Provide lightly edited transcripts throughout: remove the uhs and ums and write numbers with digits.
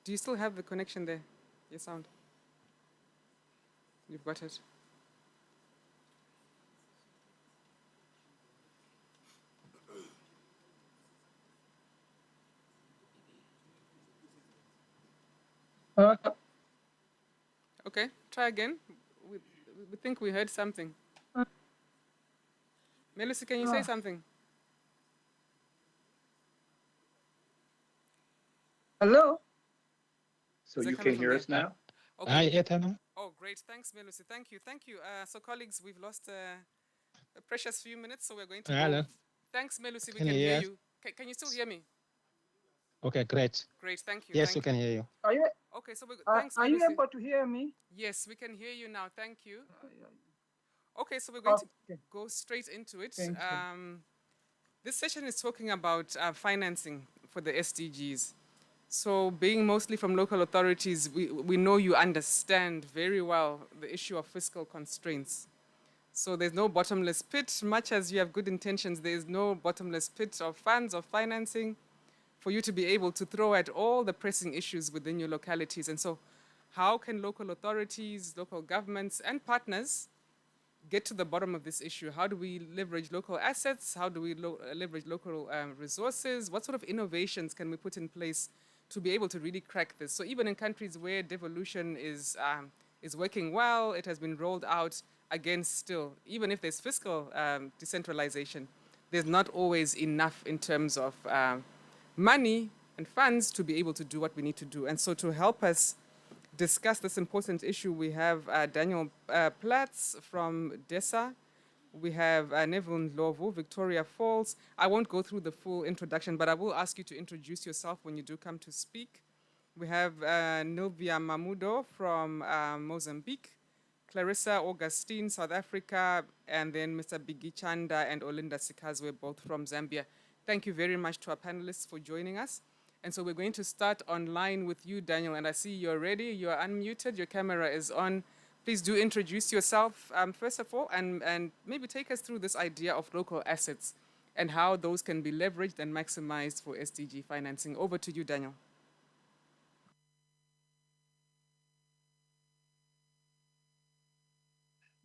Do you still have the connection there? Your sound. You've got it. Uh, Okay, try again. We, we think we heard something. uh, Melissa, can you say uh, something? Hello? So Is it you coming can from hear there? us now? Okay, we can. Ethanol. Oh, great. Thanks, Melusi. Thank you. Thank you. So, colleagues, we've lost a precious few minutes, so we're going to go. Hello. Thanks, Melusi. We Can you can hear hear? you. Can you still hear me? Okay, great. Great. Thank you. Yes, we Thank you. can hear you. Are you Okay, so thanks, are you Melusi. able to hear me? Yes, we can hear you now. Thank you. Okay, so we're going to Okay, go straight into it. thank you. This session is talking about financing for the SDGs. So, being mostly from local authorities, we know you understand very well the issue of fiscal constraints. So, there's no bottomless pit. Much as you have good intentions, there is no bottomless pit of funds or financing for you to be able to throw at all the pressing issues within your localities. And so, how can local authorities, local governments, and partners get to the bottom of this issue? How do we leverage local assets? How do we leverage local resources? What sort of innovations can we put in place to be able to really crack this? So even in countries where devolution is working well, it has been rolled out again still, even if there's fiscal decentralization, there's not always enough in terms of money and funds to be able to do what we need to do. And so to help us discuss this important issue, we have Daniel Platz from DESA. We have Neville Ndlovu, Victoria Falls. I won't go through the full introduction, but I will ask you to introduce yourself when you do come to speak. We have Nilvia Mamudo from Mozambique, Clarissa Augustine, South Africa, and then Mr. Bigichanda and Olinda Sikazwe, both from Zambia. Thank you very much to our panelists for joining us. And so we're going to start online with you, Daniel, and I see you're ready. You're unmuted. Your camera is on. Please do introduce yourself, first of all, and maybe take us through this idea of local assets and how those can be leveraged and maximized for SDG financing. Over to you, Daniel.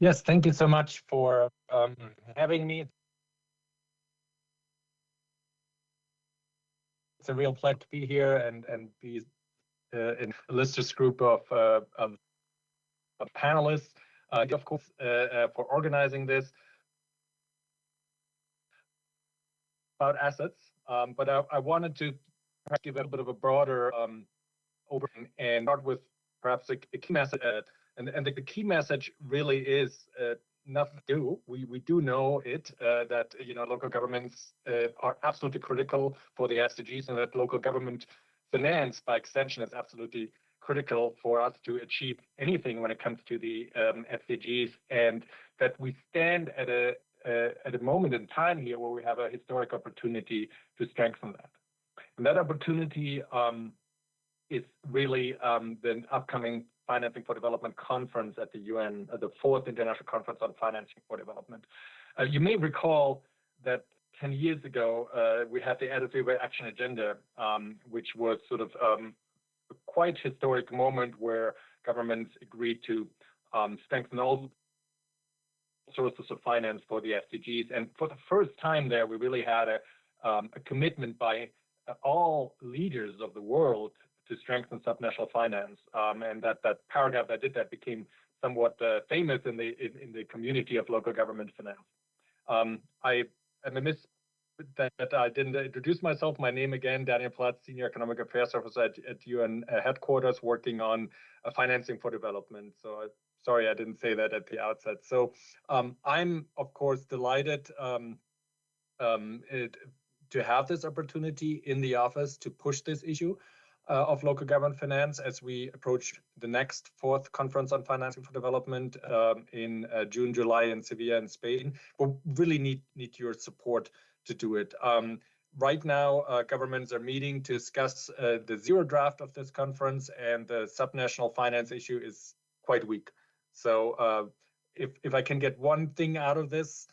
Yes, thank you so much for having me. It's a real pleasure to be here and be in a illustrious group of panelists. Of course, for organizing this about assets, but I wanted to perhaps give a bit of a broader overview and start with perhaps a key message. And the key message really is nothing to do. We do know it that local governments are absolutely critical for the SDGs, and that local government finance, by extension, is absolutely critical for us to achieve anything when it comes to the SDGs, and that we stand at a moment in time here where we have a historic opportunity to strengthen that. And that opportunity is really the upcoming Financing for Development conference at the UN, the fourth International Conference on Financing for Development. You may recall that 10 years ago, we had the Addis Ababa Action Agenda, which was sort of a quite historic moment where governments agreed to strengthen all sources of finance for the SDGs. And for the first time there, we really had a commitment by all leaders of the world to strengthen subnational finance, and that paragraph that did that became somewhat famous in the community of local government finance. I am amiss that I didn't introduce myself. My name again, Daniel Platz, Senior Economic Affairs Officer at UN headquarters, working on financing for development. So sorry I didn't say that at the outset. So I'm of course delighted to have this opportunity in the office to push this issue of local government finance as we approach the next fourth conference on financing for development in June, July in Sevilla in Spain. We really need your support to do it. Right now, governments are meeting to discuss the zero draft of this conference, and the subnational finance issue is quite weak. So if I can get one thing out of this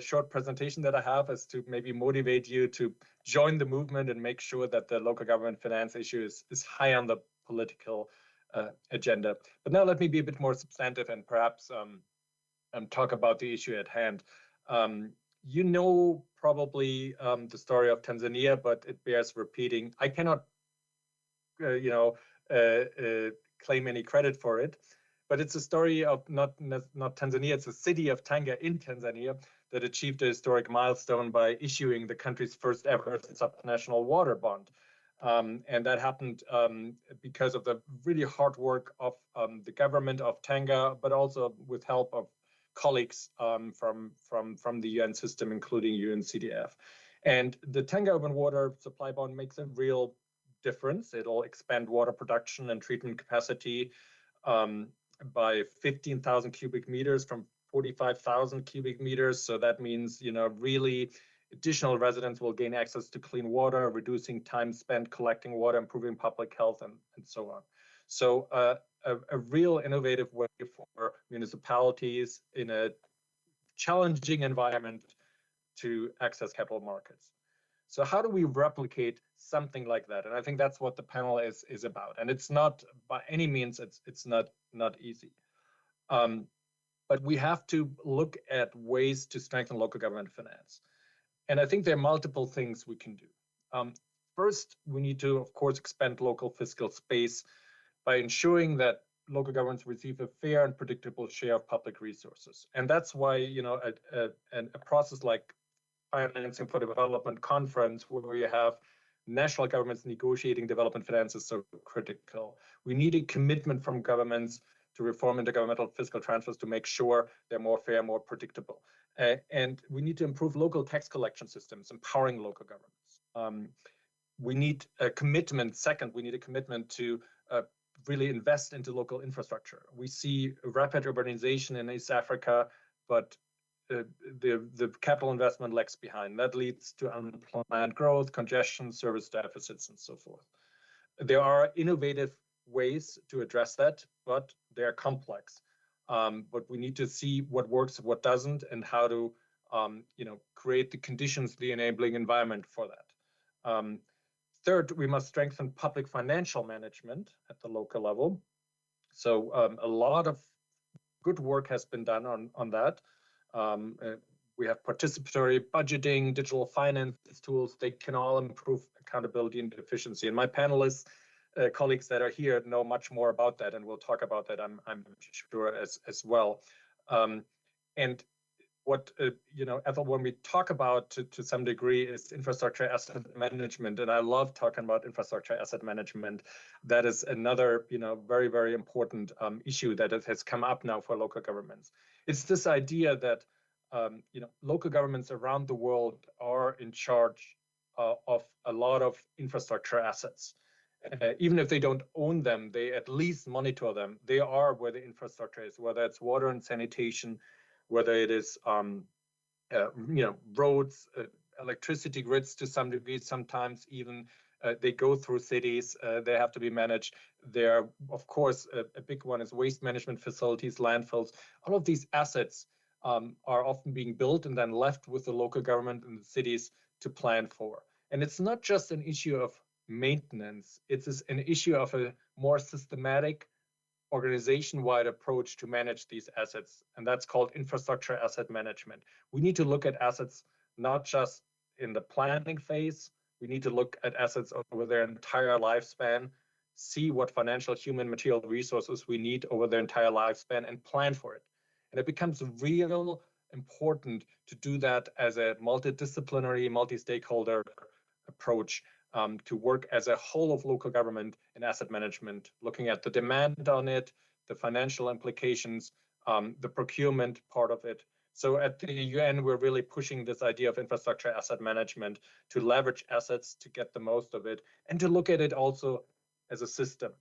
short presentation that I have, is to maybe motivate you to join the movement and make sure that the local government finance issue is high on the political agenda. But now let me be a bit more substantive and perhaps talk about the issue at hand. You know probably the story of Tanzania, but it bears repeating. I cannot, claim any credit for it, but it's a story of not Tanzania. It's a city of Tanga in Tanzania that achieved a historic milestone by issuing the country's first ever subnational water bond. And that happened because of the really hard work of the government of Tanga, but also with help of colleagues from the UN system, including UNCDF. And the Tanga Urban Water Supply Bond makes a real difference. It'll expand water production and treatment capacity by 15,000 cubic meters from 45,000 cubic meters. So that means, really additional residents will gain access to clean water, reducing time spent collecting water, improving public health, and so on. So a real innovative way for municipalities in a challenging environment to access capital markets. So how do we replicate something like that? And I think that's what the panel is about. And it's not by any means, it's not easy. But we have to look at ways to strengthen local government finance. And I think there are multiple things we can do. First, we need to, of course, expand local fiscal space by ensuring that local governments receive a fair and predictable share of public resources. And that's why, a process like Financing for Development conference, where you have national governments negotiating development finance, is so critical. We need a commitment from governments to reform intergovernmental fiscal transfers to make sure they're more fair, more predictable. And we need to improve local tax collection systems, empowering local governments. We need a commitment. Second, we need a commitment to really invest into local infrastructure. We see rapid urbanization in East Africa, but the capital investment lags behind. That leads to unplanned growth, congestion, service deficits, and so forth. There are innovative ways to address that, but they're complex. But we need to see what works, what doesn't, and how to create the conditions, the enabling environment for that. Third, we must strengthen public financial management at the local level. So a lot of good work has been done on that. We have participatory budgeting, digital finance tools. They can all improve accountability and efficiency. And my panelists, colleagues that are here, know much more about that, and we'll talk about that, I'm sure, as well. And what Ethel, when we talk about to some degree, is infrastructure asset management, and I love talking about infrastructure asset management. That is another very, very important issue that has come up now for local governments. It's this idea that local governments around the world are in charge of a lot of infrastructure assets. Even if they don't own them, they at least monitor them. They are where the infrastructure is, whether it's water and sanitation, whether it is roads, electricity grids to some degree. Sometimes even they go through cities. They have to be managed. There, of course, a big one is waste management facilities, landfills. All of these assets are often being built and then left with the local government and the cities to plan for. And it's not just an issue of maintenance. It's an issue of a more systematic, organization-wide approach to manage these assets, and that's called infrastructure asset management. We need to look at assets not just in the planning phase. We need to look at assets over their entire lifespan, see what financial, human, material resources we need over their entire lifespan, and plan for it. And it becomes real important to do that as a multidisciplinary, multi-stakeholder approach, to work as a whole of local government in asset management, looking at the demand on it, the financial implications, the procurement part of it. So at the UN, we're really pushing this idea of infrastructure asset management to leverage assets to get the most of it, and to look at it also as a system.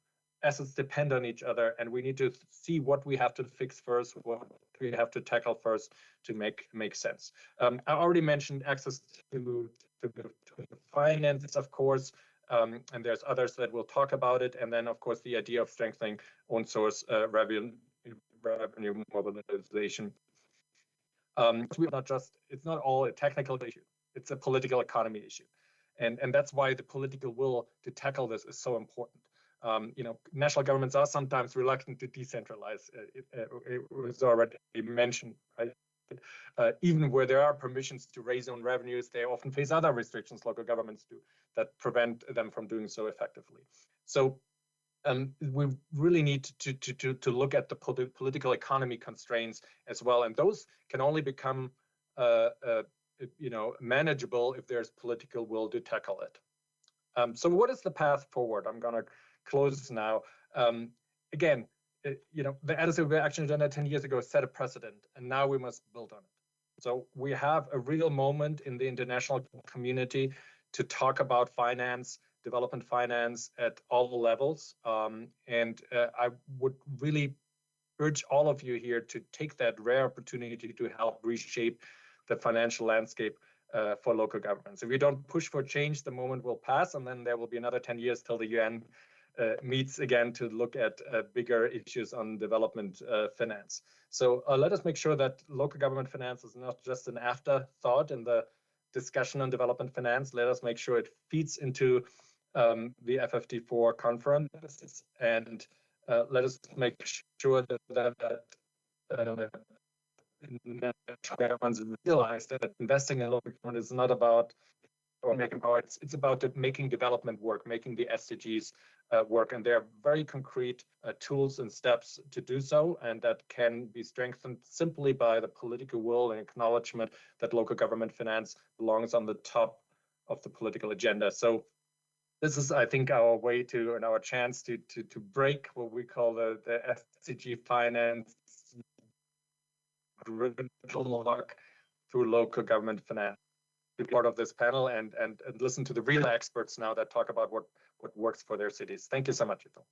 Assets depend on each other, and we need to see what we have to fix first, what we have to tackle first to make sense. I already mentioned access to finance, of course, and there's others that will talk about it. And then, of course, the idea of strengthening own source revenue mobilization. It's not all a technical issue, it's a political economy issue. And that's why the political will to tackle this is so important. National governments are sometimes reluctant to decentralize. It was already mentioned, right? Even where there are permissions to raise own revenues, they often face other restrictions local governments do that prevent them from doing so effectively. So we really need to look at the political economy constraints as well, and those can only become manageable if there's political will to tackle it. So what is the path forward? I'm going to close now. Again, the Addis Ababa Action Agenda 10 years ago set a precedent, and now we must build on it. So we have a real moment in the international community to talk about finance, development finance at all levels. And I would really urge all of you here to take that rare opportunity to help reshape the financial landscape for local governments. If we don't push for change, the moment will pass, and then there will be another 10 years till the UN meets again to look at bigger issues on development finance. So let us make sure that local government finance is not just an afterthought in the discussion on development finance. Let us make sure it feeds into the FFT4 conference, and let us make sure that governments realize that investing in local government is not about making power. It's about making development work, making the SDGs work, and there are very concrete tools and steps to do so, and that can be strengthened simply by the political will and acknowledgement that local government finance belongs on the top of the political agenda. So this is, I think, our way to and our chance to break what we call the SDG finance lock through local government finance. Be part of this panel and listen to the real experts now that talk about what works for their cities. Thank you so much, Ito.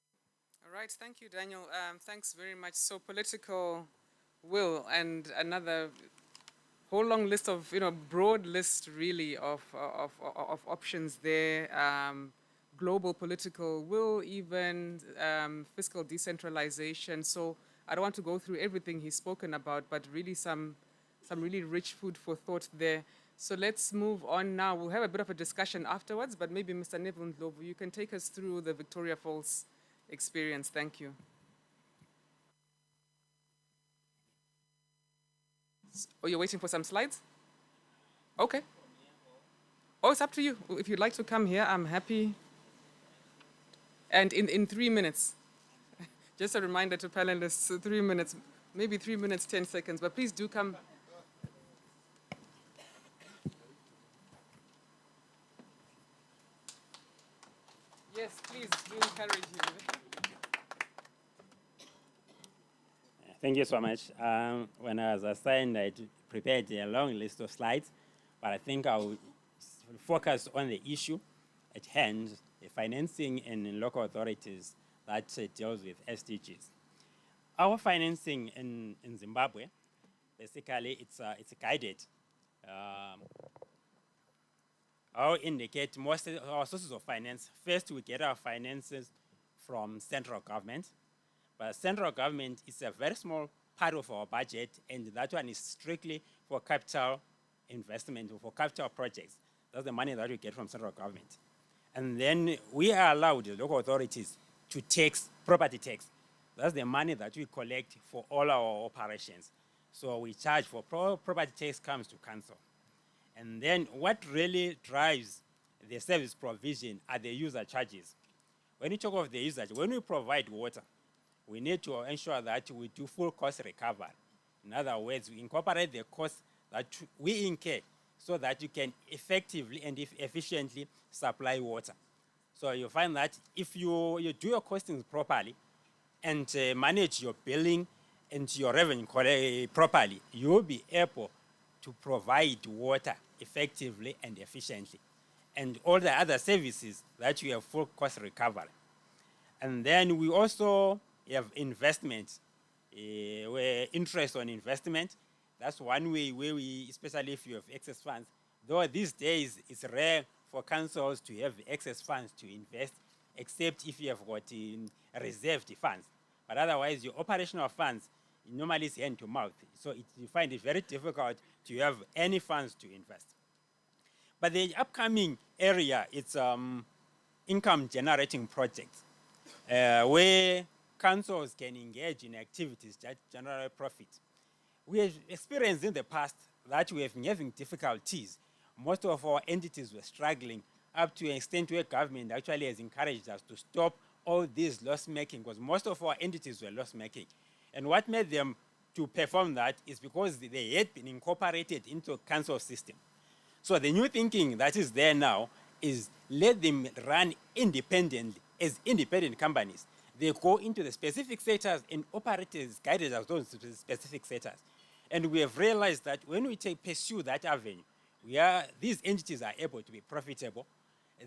All right, thank you, Daniel. Thanks very much. So political will and another whole long list of, broad list really of options there. Global political will, even fiscal decentralization. So I don't want to go through everything he's spoken about, but really some really rich food for thought there. So let's move on now. We'll have a bit of a discussion afterwards, but maybe Mr. Neville Ndlovu, you can take us through the Victoria Falls experience. Thank you. Oh, you're waiting for some slides? Okay. Oh, it's up to you. If you'd like to come here, I'm happy. And in 3 minutes. Just a reminder to panelists, 3 minutes, maybe 3 minutes, 10 seconds, but please do come. Yes, please do encourage you. Thank you so much. When I was assigned, I prepared a long list of slides, but I think I'll focus on the issue at hand, the financing in local authorities that deals with SDGs. Our financing in Zimbabwe, basically, it's guided. I'll indicate most of our sources of finance. First, we get our finances from central government. But central government is a very small part of our budget, and that one is strictly for capital investment or for capital projects. That's the money that we get from central government. And then we are allowed, the local authorities, to tax, property tax. That's the money that we collect for all our operations. So we charge for property tax comes to council. And then what really drives the service provision are the user charges. When you talk of the user, when we provide water, we need to ensure that we do full cost recovery. In other words, we incorporate the costs that we incur so that you can effectively and efficiently supply water. So you find that if you do your costings properly and manage your billing and your revenue properly, you will be able to provide water effectively and efficiently, and all the other services that you have full cost recovery. And then we also have investment, where interest on investment. That's one way where we, especially if you have excess funds, though these days it's rare for councils to have excess funds to invest, except if you have got reserved funds. But otherwise, your operational funds normally is hand to mouth. So you find it very difficult to have any funds to invest. But the upcoming area, it's income generating projects where councils can engage in activities that generate profit. We have experienced in the past that we have been having difficulties. Most of our entities were struggling up to an extent where government actually has encouraged us to stop all this loss making because most of our entities were loss making. And what made them to perform that is because they had been incorporated into a council system. So the new thinking that is there now is let them run independently as independent companies. They go into the specific sectors and operate as guided as those specific sectors. And we have realized that when we pursue that avenue, these entities are able to be profitable.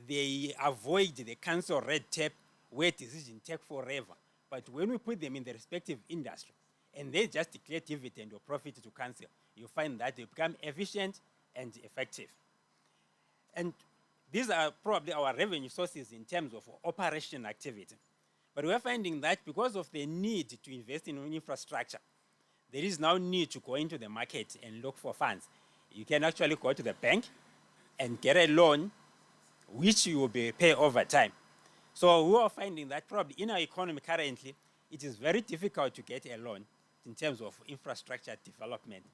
They avoid the council red tape where decisions take forever. But when we put them in the respective industry and they just declare dividend or profit to council, you find that they become efficient and effective. And these are probably our revenue sources in terms of operation activity. But we're finding that because of the need to invest in infrastructure, there is now need to go into the market and look for funds. You can actually go to the bank and get a loan, which you will pay over time. So we are finding that probably in our economy currently, it is very difficult to get a loan in terms of infrastructure development.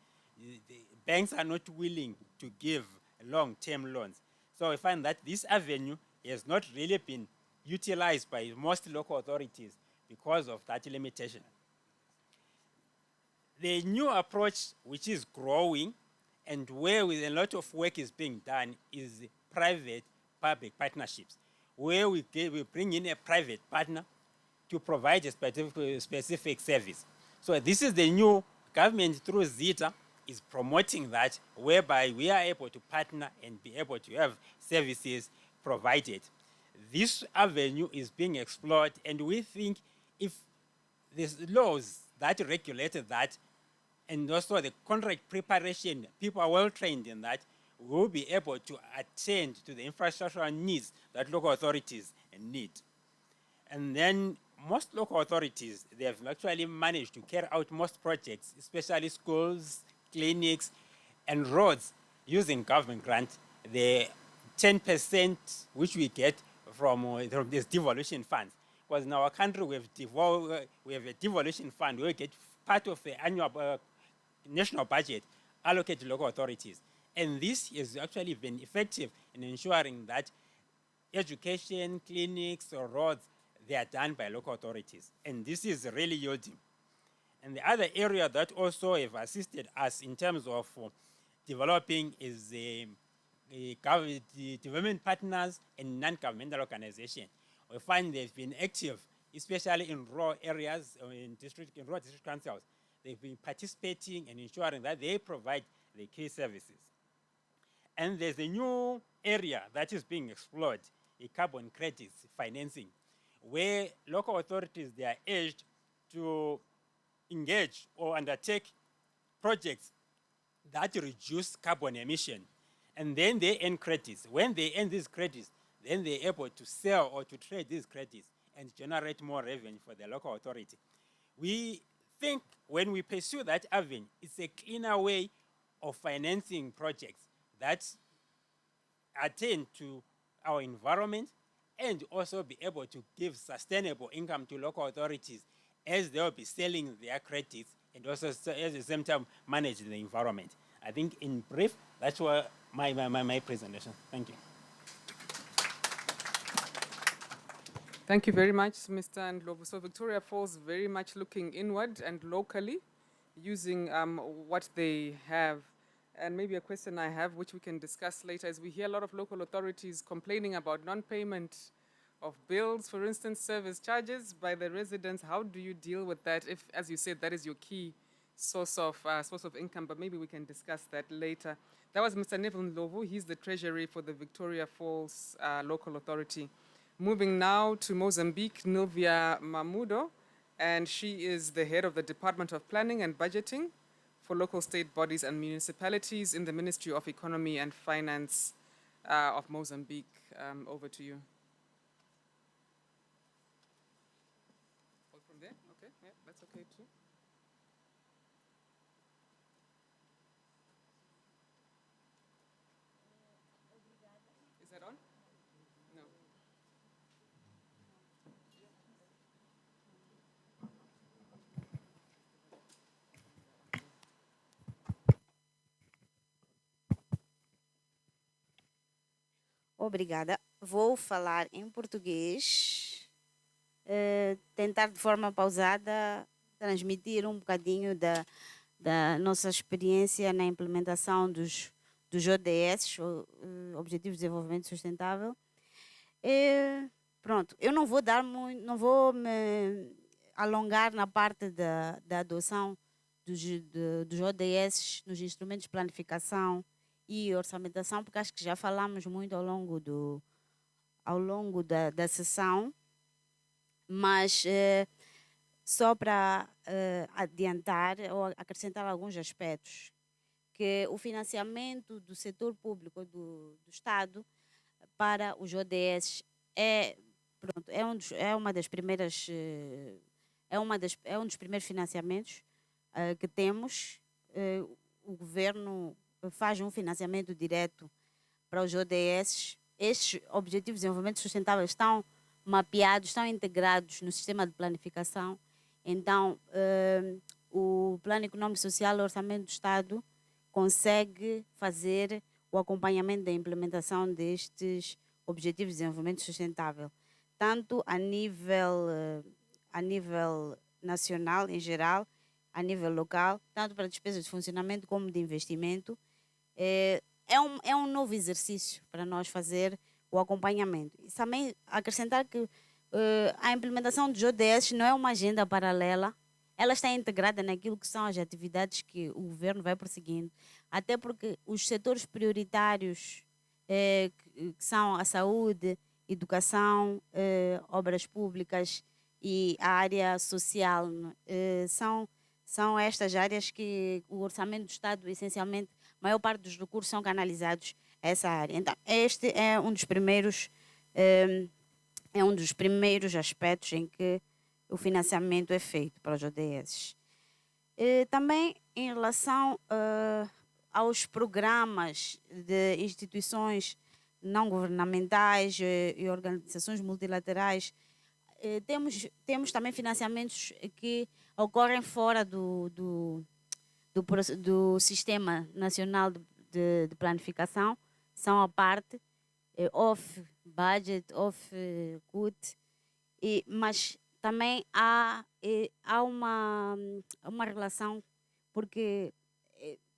The banks are not willing to give long-term loans. So we find that this avenue has not really been utilized by most local authorities because of that limitation. The new approach, which is growing and where a lot of work is being done, is private-public partnerships, where we bring in a private partner to provide a specific service. So this is the new government through ZITA is promoting that, whereby we are able to partner and be able to have services provided. This avenue is being explored, and we think if there's laws that regulate that, and also the contract preparation, people are well trained in that, we will be able to attend to the infrastructural needs that local authorities need. And then most local authorities, they have actually managed to carry out most projects, especially schools, clinics, and roads using government grant. The 10% which we get from these devolution funds. Because in our country, we have a devolution fund where we get part of the annual national budget allocated to local authorities. And this has actually been effective in ensuring that education, clinics, or roads, they are done by local authorities. And this is really yielding. And the other area that also have assisted us in terms of developing is the development partners and non-governmental organizations. We find they've been active, especially in rural areas or in rural district councils. They've been participating and ensuring that they provide the key services. And there's a new area that is being explored, a carbon credits financing, where local authorities, they are urged to engage or undertake projects that reduce carbon emission. And then they earn credits. When they earn these credits, then they're able to sell or to trade these credits and generate more revenue for the local authority. We think when we pursue that avenue, it's a cleaner way of financing projects that attend to our environment and also be able to give sustainable income to local authorities as they'll be selling their credits and also at the same time manage the environment. I think in brief, that's what my presentation. Thank you. Thank you very much, Mr. Ndlovu. So Victoria Falls very much looking inward and locally, using what they have. And maybe a question I have, which we can discuss later, is we hear a lot of local authorities complaining about non-payment of bills, for instance, service charges by the residents. How do you deal with that if, as you said, that is your key source of income? But maybe we can discuss that later. That was Mr. Neville Ndlovu. He's the treasury for the Victoria Falls Local Authority. Moving now to Mozambique, Nilvia Mamudo, and she is the head of the Department of Planning and Budgeting for local state bodies and municipalities in the Ministry of Economy and Finance of Mozambique. Over to you. Hold from there? Okay, yeah, that's okay too. Obrigada. Vou falar em português, tentar de forma pausada transmitir um bocadinho da nossa experiência na implementação dos ODS, Objetivos de Desenvolvimento Sustentável. Pronto, eu não não vou me alongar na parte da adoção dos ODS nos instrumentos de planificação e orçamentação, porque acho que já falamos muito ao longo da sessão, mas só para adiantar ou acrescentar alguns aspectos, que o financiamento do setor público do Estado para os ODS é uma das primeiras é um dos primeiros financiamentos que temos. O governo faz um financiamento direto para os ODS. Estes Objetivos de Desenvolvimento Sustentável estão mapeados, estão integrados no sistema de planificação. Então, o Plano Econômico Social e o Orçamento do Estado consegue fazer o acompanhamento da implementação destes Objetivos de Desenvolvimento Sustentável, tanto a nível nacional em geral, a nível local, tanto para despesas de funcionamento como de investimento. É um novo exercício para nós fazer o acompanhamento. E também acrescentar que a implementação dos ODS não é uma agenda paralela, ela está integrada naquilo que são as atividades que o governo vai prosseguindo, até porque os setores prioritários, que são a saúde, educação, obras públicas e a área social, são estas áreas que o orçamento do Estado, essencialmente, a maior parte dos recursos são canalizados a essa área. Então, este é um dos primeiros aspectos em que o financiamento é feito para os ODS. Também em relação aos programas de instituições não governamentais e organizações multilaterais, temos também financiamentos que ocorrem fora do Sistema Nacional de Planificação, são a parte off-budget, off-CUT, mas também há uma relação, porque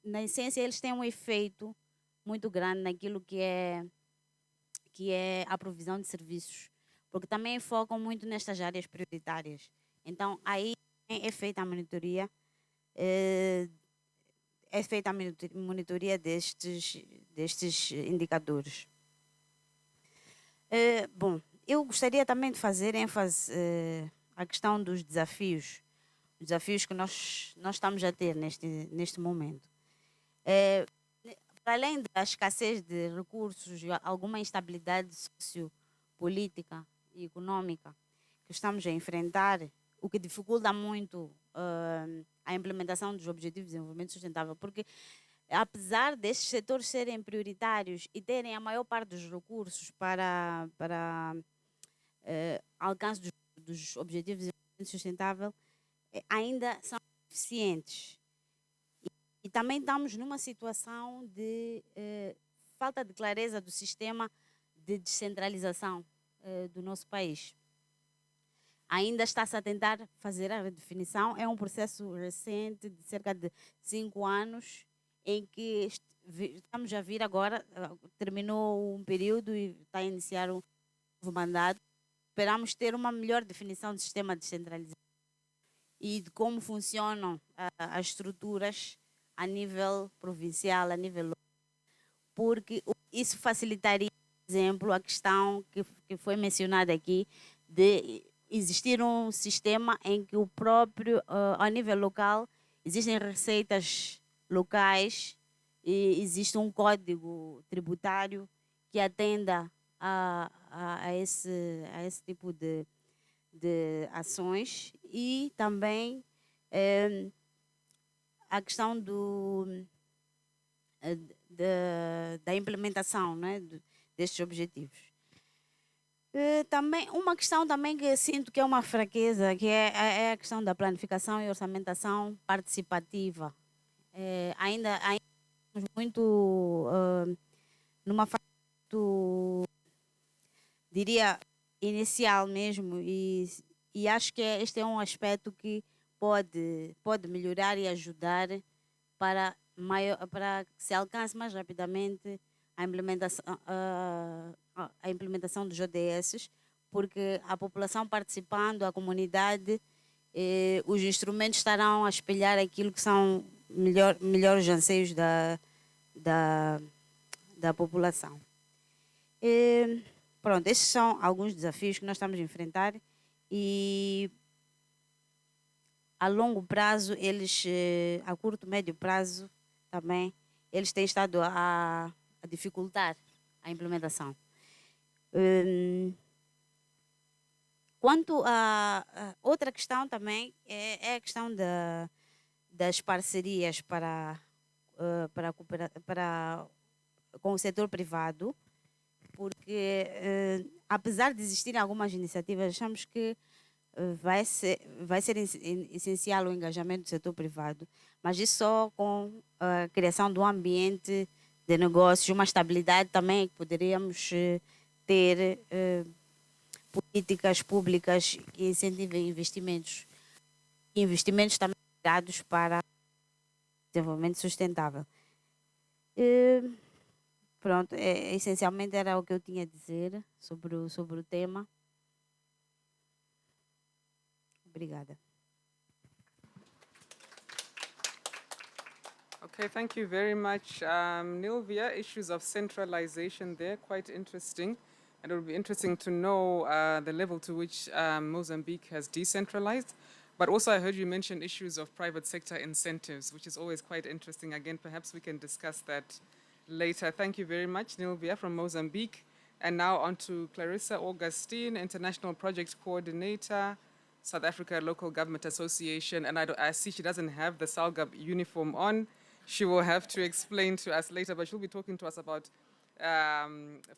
na essência eles têm um efeito muito grande naquilo que é a provisão de serviços, porque também focam muito nestas áreas prioritárias. Então, aí é feita a monitoria, destes indicadores. Bom, eu gostaria também de fazer ênfase à questão dos desafios que nós estamos a ter neste momento. Para além da escassez de recursos e alguma instabilidade sociopolítica e econômica que estamos a enfrentar, o que dificulta muito a implementação dos Objetivos de Desenvolvimento Sustentável, porque apesar destes setores serem prioritários e terem a maior parte dos recursos para alcance dos Objetivos de Desenvolvimento Sustentável, ainda são deficientes. E também estamos numa situação de falta de clareza do sistema de descentralização do nosso país. Ainda está-se a tentar fazer a redefinição. É um processo recente, de cerca de 5 anos, em que estamos a vir agora, terminou um período e está a iniciar um novo mandato. Esperamos ter uma melhor definição do sistema de descentralização e de como funcionam as estruturas a nível provincial, a nível local, porque isso facilitaria, por exemplo, a questão que foi mencionada aqui, de existir um sistema em que o próprio, a nível local, existem receitas locais e existe um código tributário que atenda a esse tipo de ações, e também a questão da implementação, né, destes objetivos. Também, uma questão também que eu sinto que é uma fraqueza, que é a questão da planificação e orçamentação participativa. Ainda estamos muito numa fase muito diria, inicial mesmo, e acho que este é um aspecto que pode melhorar e ajudar para que se alcance mais rapidamente a implementação dos ODS, porque a população participando, a comunidade, os instrumentos estarão a espelhar aquilo que são melhores anseios da população. Pronto, esses são alguns desafios que nós estamos a enfrentar e a longo prazo, a curto, médio prazo também, eles têm estado a dificultar a implementação. Quanto a outra questão também é a questão das parcerias com o setor privado, porque apesar de existirem algumas iniciativas, achamos que vai ser essencial o engajamento do setor privado, mas isso só com a criação de um ambiente de negócios, uma estabilidade também, que poderíamos ter políticas públicas que incentivem investimentos também ligados para desenvolvimento sustentável. Pronto, essencialmente era o que eu tinha a dizer sobre o tema. Obrigada. Okay, thank you very much. Nilvia, issues of centralization there, quite interesting. And it will be interesting to know the level to which Mozambique has decentralized. But also I heard you mention issues of private sector incentives, which is always quite interesting. Again, perhaps we can discuss that later. Thank you very much, Nilvia from Mozambique. And now on to Clarissa Augustine, International Project Coordinator, South Africa Local Government Association. And I see she doesn't have the SALGAB uniform on. She will have to explain to us later, but she'll be talking to us about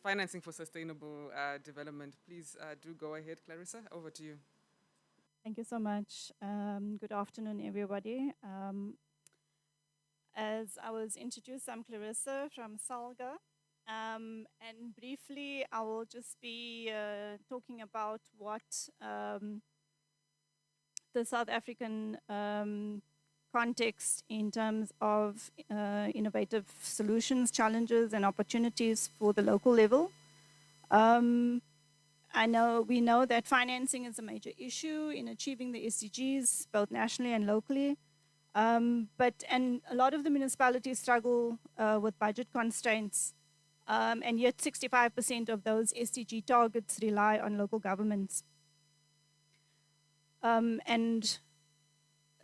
financing for sustainable development. Please do go ahead, Clarissa. Over to you. Thank you so much. Good afternoon, everybody. As I was introduced, I'm Clarissa from SALGA. And briefly, I will just be talking about what the South African context in terms of innovative solutions, challenges, and opportunities for the local level. We know that financing is a major issue in achieving the SDGs, both nationally and locally. And a lot of the municipalities struggle with budget constraints, and yet 65% of those SDG targets rely on local governments. And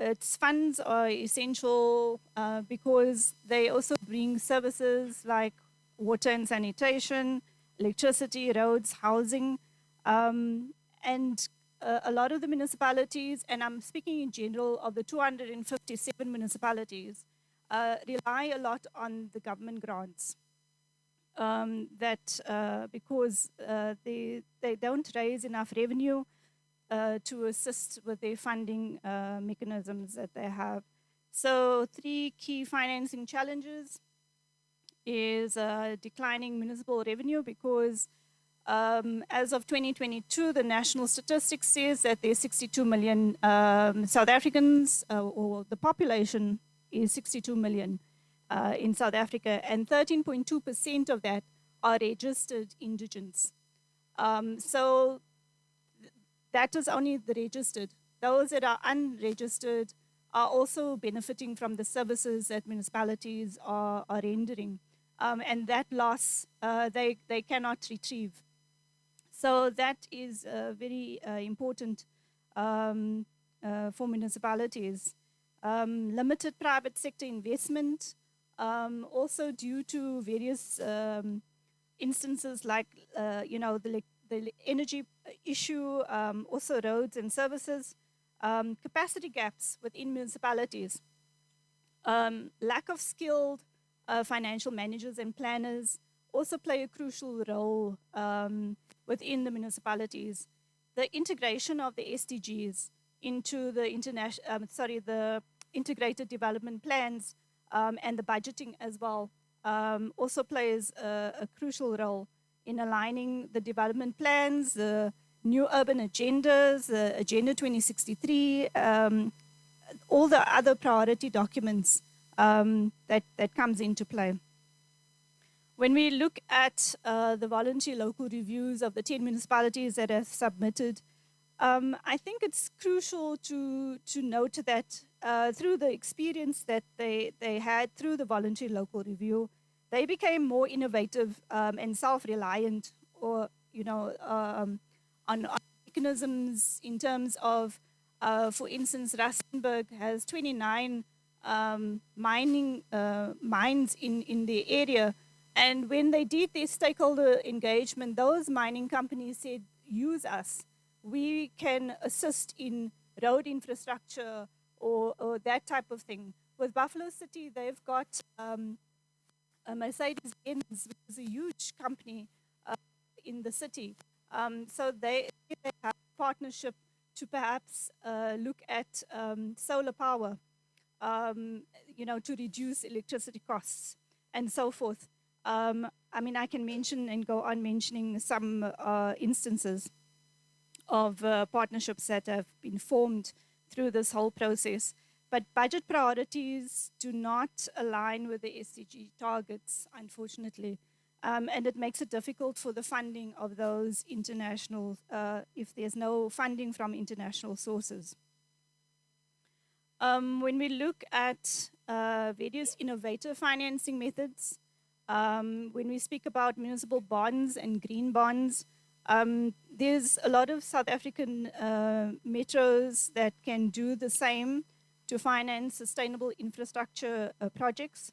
its funds are essential because they also bring services like water and sanitation, electricity, roads, housing, and a lot of the municipalities, and I'm speaking in general of the 257 municipalities, rely a lot on the government grants. Because they don't raise enough revenue to assist with their funding mechanisms that they have. So 3 key financing challenges is declining municipal revenue because as of 2022, the national statistics says that there's 62 million South Africans, or the population is 62 million in South Africa, and 13.2% of that are registered indigents. So that is only the registered. Those that are unregistered are also benefiting from the services that municipalities are rendering. And that loss, they cannot retrieve. So that is very important for municipalities. Limited private sector investment, also due to various instances like, the energy issue, also roads and services, capacity gaps within municipalities, lack of skilled financial managers and planners also play a crucial role within the municipalities. The integration of the SDGs into the the integrated development plans and the budgeting as well also plays a crucial role in aligning the development plans, the new urban agendas, the Agenda 2063, all the other priority documents that comes into play. When we look at the voluntary local reviews of the 10 municipalities that have submitted, I think it's crucial to note that through the experience that they had through the voluntary local review, they became more innovative and self-reliant, or on mechanisms in terms of, for instance, Rustenburg has 29 mines in the area. And when they did their stakeholder engagement, those mining companies said, use us. We can assist in road infrastructure or that type of thing. With Buffalo City, they've got a Mercedes-Benz, which is a huge company in the city. So they have a partnership to perhaps look at solar power, to reduce electricity costs and so forth. I mean, I can mention and go on mentioning some instances of partnerships that have been formed through this whole process. But budget priorities do not align with the SDG targets, unfortunately. And it makes it difficult for the funding of those international, if there's no funding from international sources. When we look at various innovative financing methods, when we speak about municipal bonds and green bonds, there's a lot of South African metros that can do the same to finance sustainable infrastructure projects.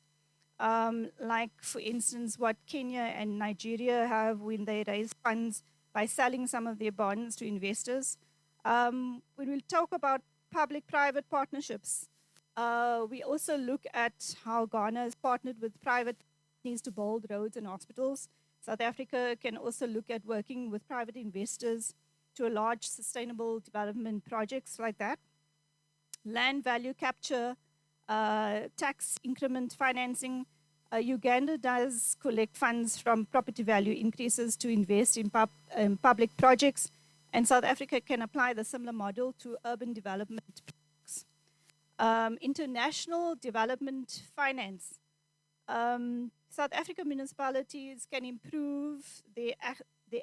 Like, for instance, what Kenya and Nigeria have when they raise funds by selling some of their bonds to investors. When we talk about public-private partnerships, we also look at how Ghana has partnered with private companies to build roads and hospitals. South Africa can also look at working with private investors to a large sustainable development projects like that. Land value capture, tax increment financing. Uganda does collect funds from property value increases to invest in public projects, and South Africa can apply the similar model to urban development projects. International development finance. South African municipalities can improve their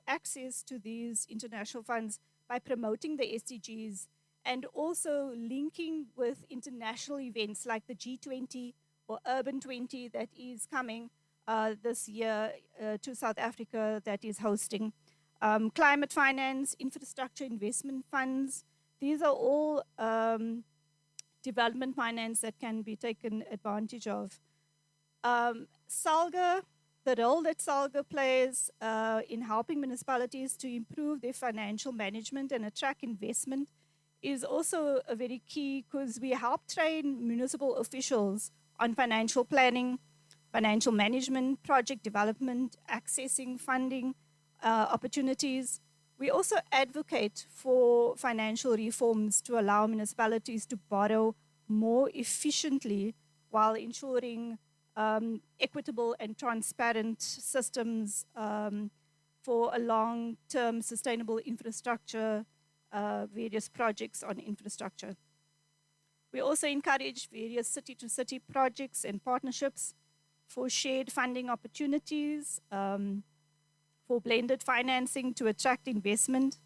access to these international funds by promoting the SDGs and also linking with international events like the G20 or Urban 20 that is coming this year to South Africa, that is hosting. Climate finance, infrastructure investment funds, these are all development finance that can be taken advantage of. SALGA, the role that SALGA plays in helping municipalities to improve their financial management and attract investment is also a very key, because we help train municipal officials on financial planning, financial management, project development, accessing funding opportunities. We also advocate for financial reforms to allow municipalities to borrow more efficiently while ensuring equitable and transparent systems for a long-term sustainable infrastructure, various projects on infrastructure. We also encourage various city-to-city projects and partnerships for shared funding opportunities, for blended financing to attract investment.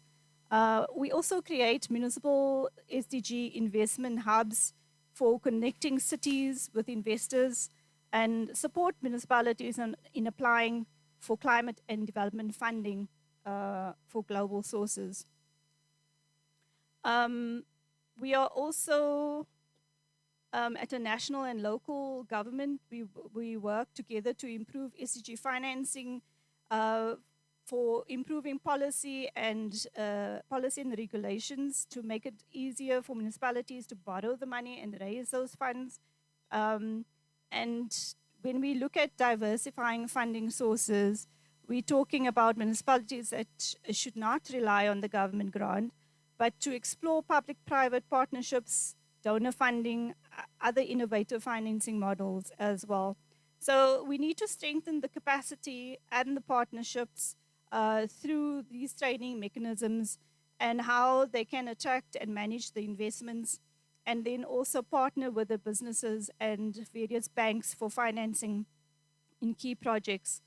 We also create municipal SDG investment hubs for connecting cities with investors and support municipalities in applying for climate and development funding for global sources. We are also at a national and local government, we work together to improve SDG financing for improving policy and regulations to make it easier for municipalities to borrow the money and raise those funds. And when we look at diversifying funding sources, we're talking about municipalities that should not rely on the government grant, but to explore public-private partnerships, donor funding, other innovative financing models as well. So we need to strengthen the capacity and the partnerships through these training mechanisms and how they can attract and manage the investments, and then also partner with the businesses and various banks for financing in key projects.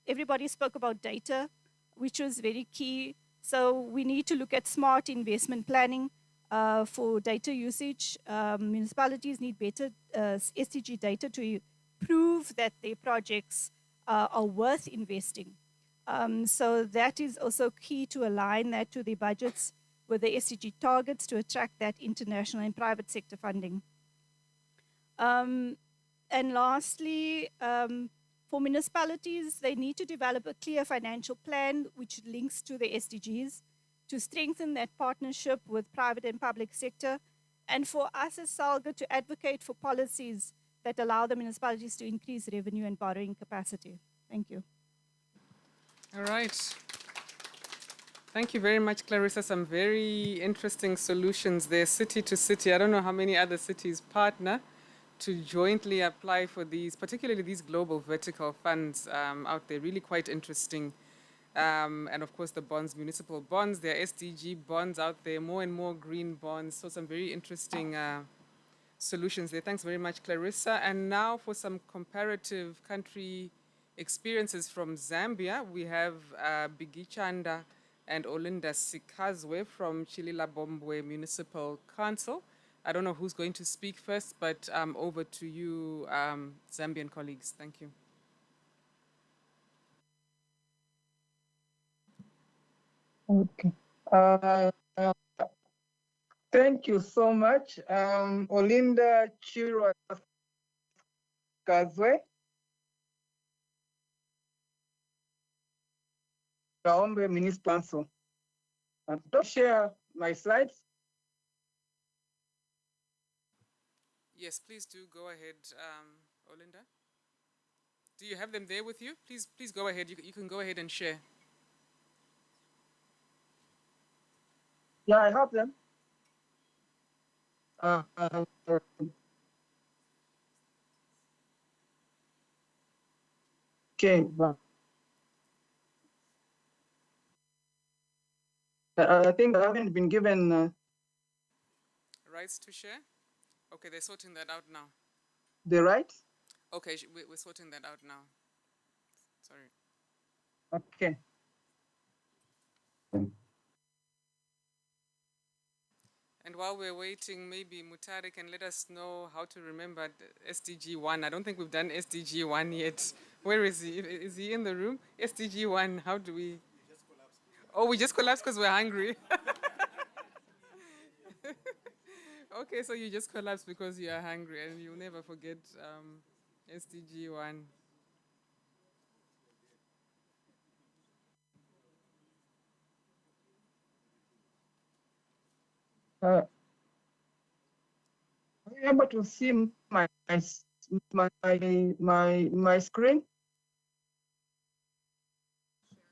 Everybody spoke about data, which was very key. So we need to look at smart investment planning for data usage. Municipalities need better SDG data to prove that their projects are worth investing. So that is also key to align that to the budgets with the SDG targets to attract that international and private sector funding. And lastly, for municipalities, they need to develop a clear financial plan which links to the SDGs to strengthen that partnership with private and public sector, and for us as SALGA to advocate for policies that allow the municipalities to increase revenue and borrowing capacity. Thank you. All right. Thank you very much, Clarissa. Some very interesting solutions there, city to city. I don't know how many other cities partner to jointly apply for these, particularly these global vertical funds out there, really quite interesting. And of course, the bonds, municipal bonds, there are SDG bonds out there, more and more green bonds. So some very interesting solutions there. Thanks very much, Clarissa. And now for some comparative country experiences from Zambia, we have Bigichanda and Olinda Sikazwe from Chililabombwe Municipal Council. I don't know who's going to speak first, but over to you, Zambian colleagues. Thank you. Okay. Thank you so much. Olinda Chirwa Kazwe. Kaombe Municipal Council. Don't share my slides. Yes, please do go ahead, Olinda. Do you have them there with you? Please go ahead. You can go ahead and share. Yeah, I have them. Okay. I think I haven't been given Rights to share? Okay, they're sorting that out now. the rights. Okay, we're sorting that out now. Sorry. Okay. And while we're waiting, maybe Mutare can let us know how to remember SDG 1. I don't think we've done SDG 1 yet. Where is he? Is he in the room? SDG 1, how do we? Oh, we just collapsed because we're hungry. Okay, so you just collapsed because you are hungry and you'll never forget SDG 1. Are you able to see my screen?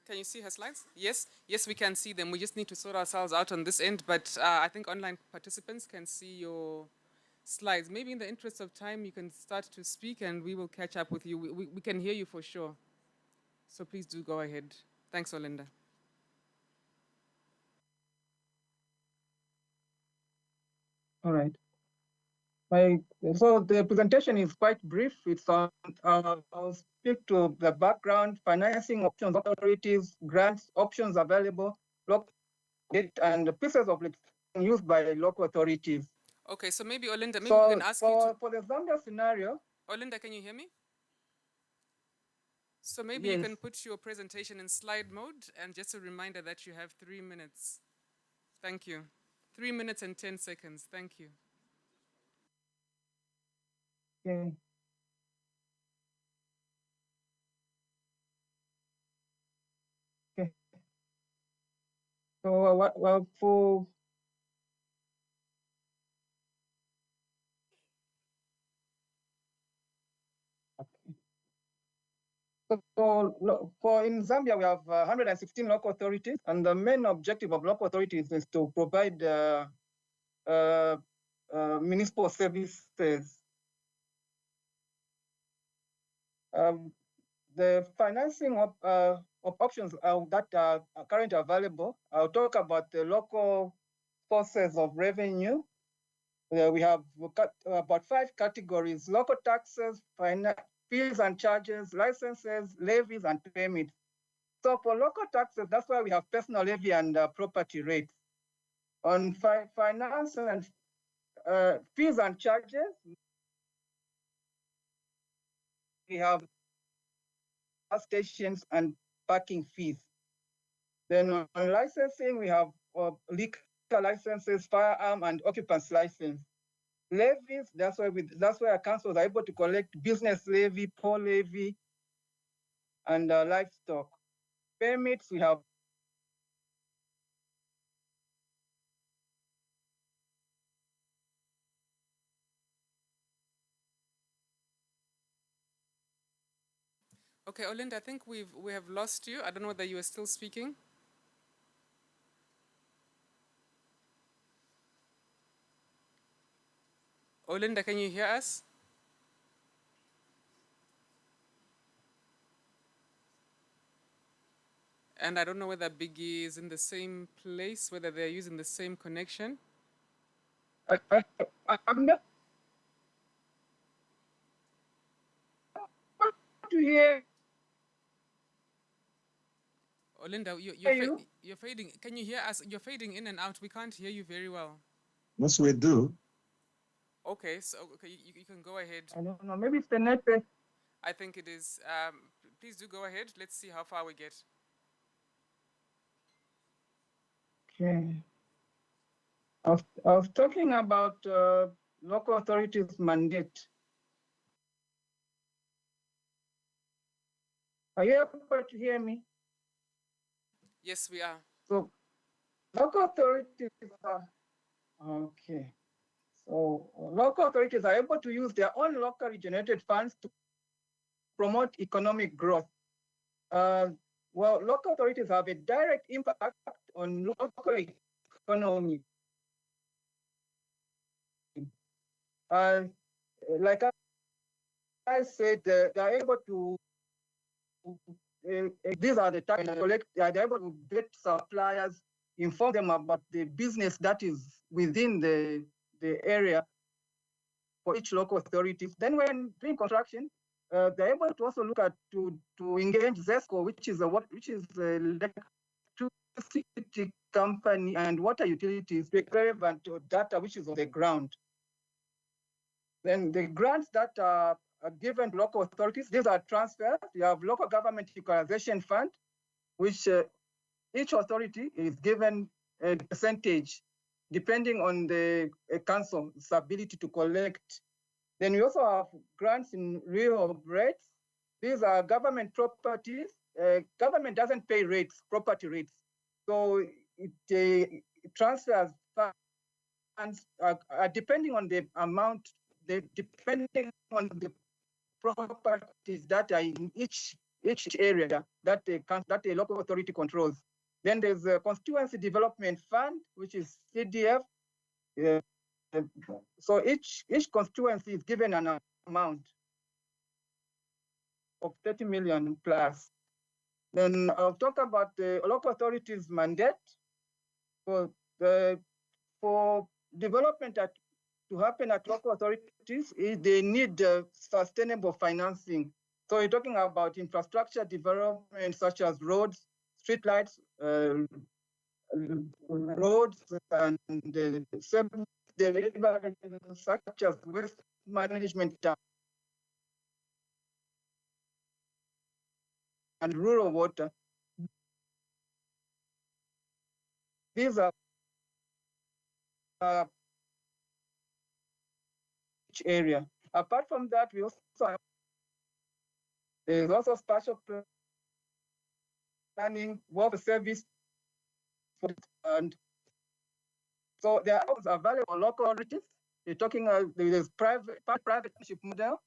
Can you see her slides? Yes, we can see them. We just need to sort ourselves out on this end, but I think online participants can see your slides. Maybe in the interest of time, you can start to speak and we will catch up with you. We can hear you for sure. So please do go ahead. Thanks, Olinda. All right. So the presentation is quite brief. It's on, I'll speak to the background, financing options, authorities, grants, options available, local and pieces of legislation used by local authorities. Okay, so maybe Olinda, maybe we can ask you to... For the Zambia scenario. Olinda, can you hear me? So maybe Yes. you can put your presentation in slide mode, and just a reminder that you have 3 minutes. Thank you. 3 minutes and 10 seconds. Thank you. Okay. Okay. So for for in Zambia, we have 116 local authorities, and the main objective of local authorities is to provide municipal services. the financing of options that are currently available. I'll talk about the local sources of revenue. We have about 5 categories: local taxes, fees and charges, licenses, levies, and permits. So for local taxes, that's why we have personal levy and property rates. On finance and fees and charges, we have gas stations and parking fees. Then on licensing, we have liquor licenses, firearm, and occupancy license. Levies, that's why councils are able to collect business levy, poll levy, and livestock. Permits, we have Okay, Olinda, I think we have lost you. I don't know whether you are still speaking. Olinda, can you hear us? And I don't know whether Biggie is in the same place, whether they're using the same connection. I'm not to hear. Olinda, you're fading. Can you hear us? You're fading in and out. We can't hear you very well. Yes, we do. Okay, so you can go ahead. I don't know. Maybe it's the network. I think it is. Please do go ahead. Let's see how far we get. Okay. I was talking about local authorities' mandate. Are you able to hear me? Yes, we are. So local authorities are okay. So local authorities are able to use their own locally generated funds to promote economic growth. Well, local authorities have a direct impact on local economy. Like I said, they are able to, these are the time they are able to get suppliers, inform them about the business that is within the area for each local authority. Then when doing construction, they're able to also look at to engage ZESCO, which is electricity company and water utilities, relevant to data which is on the ground. Then the grants that are given to local authorities, these are transfers. You have local government equalization fund, which each authority is given a percentage depending on the council's ability to collect. Then we also have grants in lieu of rates. These are government properties. Government doesn't pay rates, property rates. So it transfers funds depending on the amount, depending on the properties that are in each area that a local authority controls. Then there's a constituency development fund, which is CDF. So each constituency is given an amount of 30 million plus. Then I'll talk about the local authorities' mandate. For development to happen at local authorities, they need sustainable financing. So you're talking about infrastructure development such as roads, streetlights, roads, and service delivery such as waste management and rural water. These are each area. Apart from that, we also have, there's also spatial planning, welfare service, and so there are available local authorities. You're talking there's private partnership model,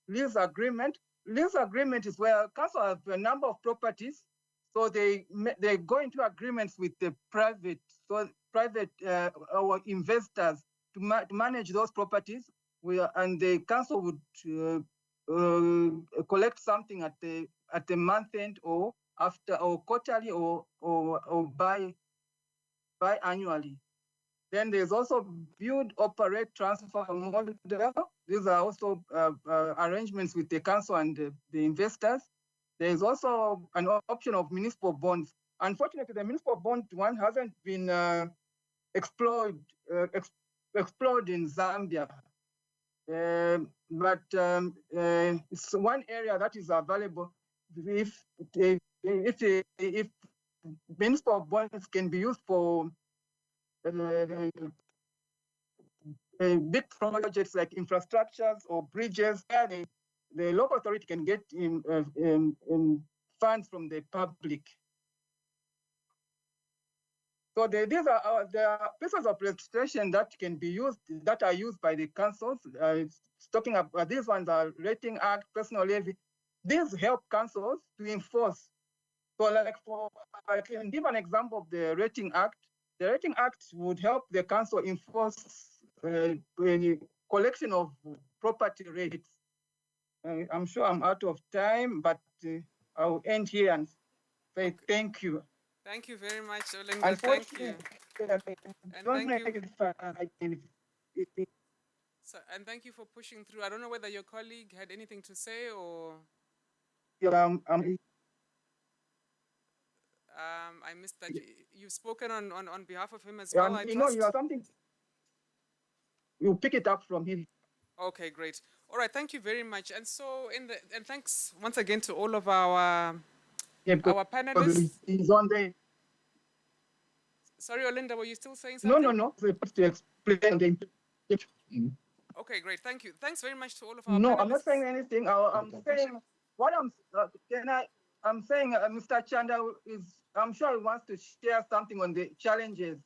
lease agreement. Lease agreement is where council have a number of properties, so they go into agreements with the private our investors to manage those properties. And the council would collect something at the at a month end or after or quarterly or biannually. Then there's also build, operate, transfer model. These are also arrangements with the council and the investors. There is also an option of municipal bonds. Unfortunately, the municipal bond one hasn't been explored in Zambia. But it's one area that is available if municipal bonds can be used for big projects like infrastructures or bridges, where the local authority can get funds from the public. So these are the pieces of registration that can be used, that are used by the councils. It's talking about these ones are Rating Act, Personal Levy. These help councils to enforce. So I can give an example of the Rating Act. The Rating Act would help the council enforce collection of property rates. I'm sure I'm out of time, but I'll end here and say thank you. Thank you very much, Olinda. Thank you. And thank you for pushing through. I don't know whether your colleague had anything to say or. I missed that. You've spoken on behalf of him as well, I trust? You have something. You pick it up from him. Okay, great. All right, thank you very much. And so, and thanks once again to all of our panelists. He's on there. Sorry, Olinda, were you still saying something? No. To explain the Okay, great. Thank you. Thanks very much to all of our panelists. No, I'm not saying anything. I'm saying what I'm saying, Mr. Chanda I'm sure he wants to share something on the challenges.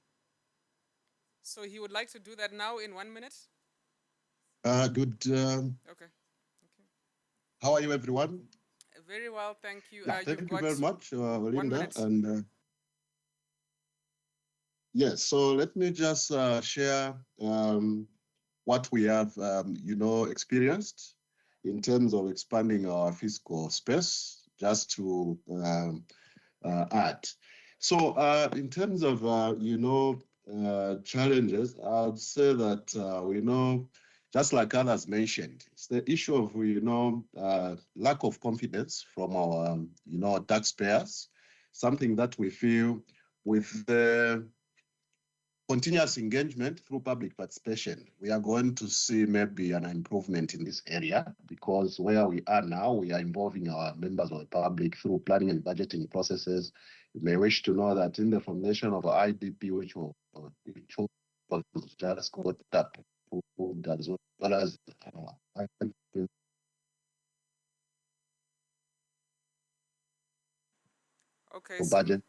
So he would like to do that now in 1 minute? Good. Okay. How are you, everyone? Very well, thank you. Thank you very much, Olinda. And yes, so let me just share what we have, experienced in terms of expanding our fiscal space, just to add. So in terms of, challenges, I'd say that we know, just like others mentioned, it's the issue of, lack of confidence from our, taxpayers, something that we feel with the continuous engagement through public participation, we are going to see maybe an improvement in this area, because where we are now, we are involving our members of the public through planning and budgeting processes. You may wish to know that in the formation of IDP, which was just got up, as well as okay, budget.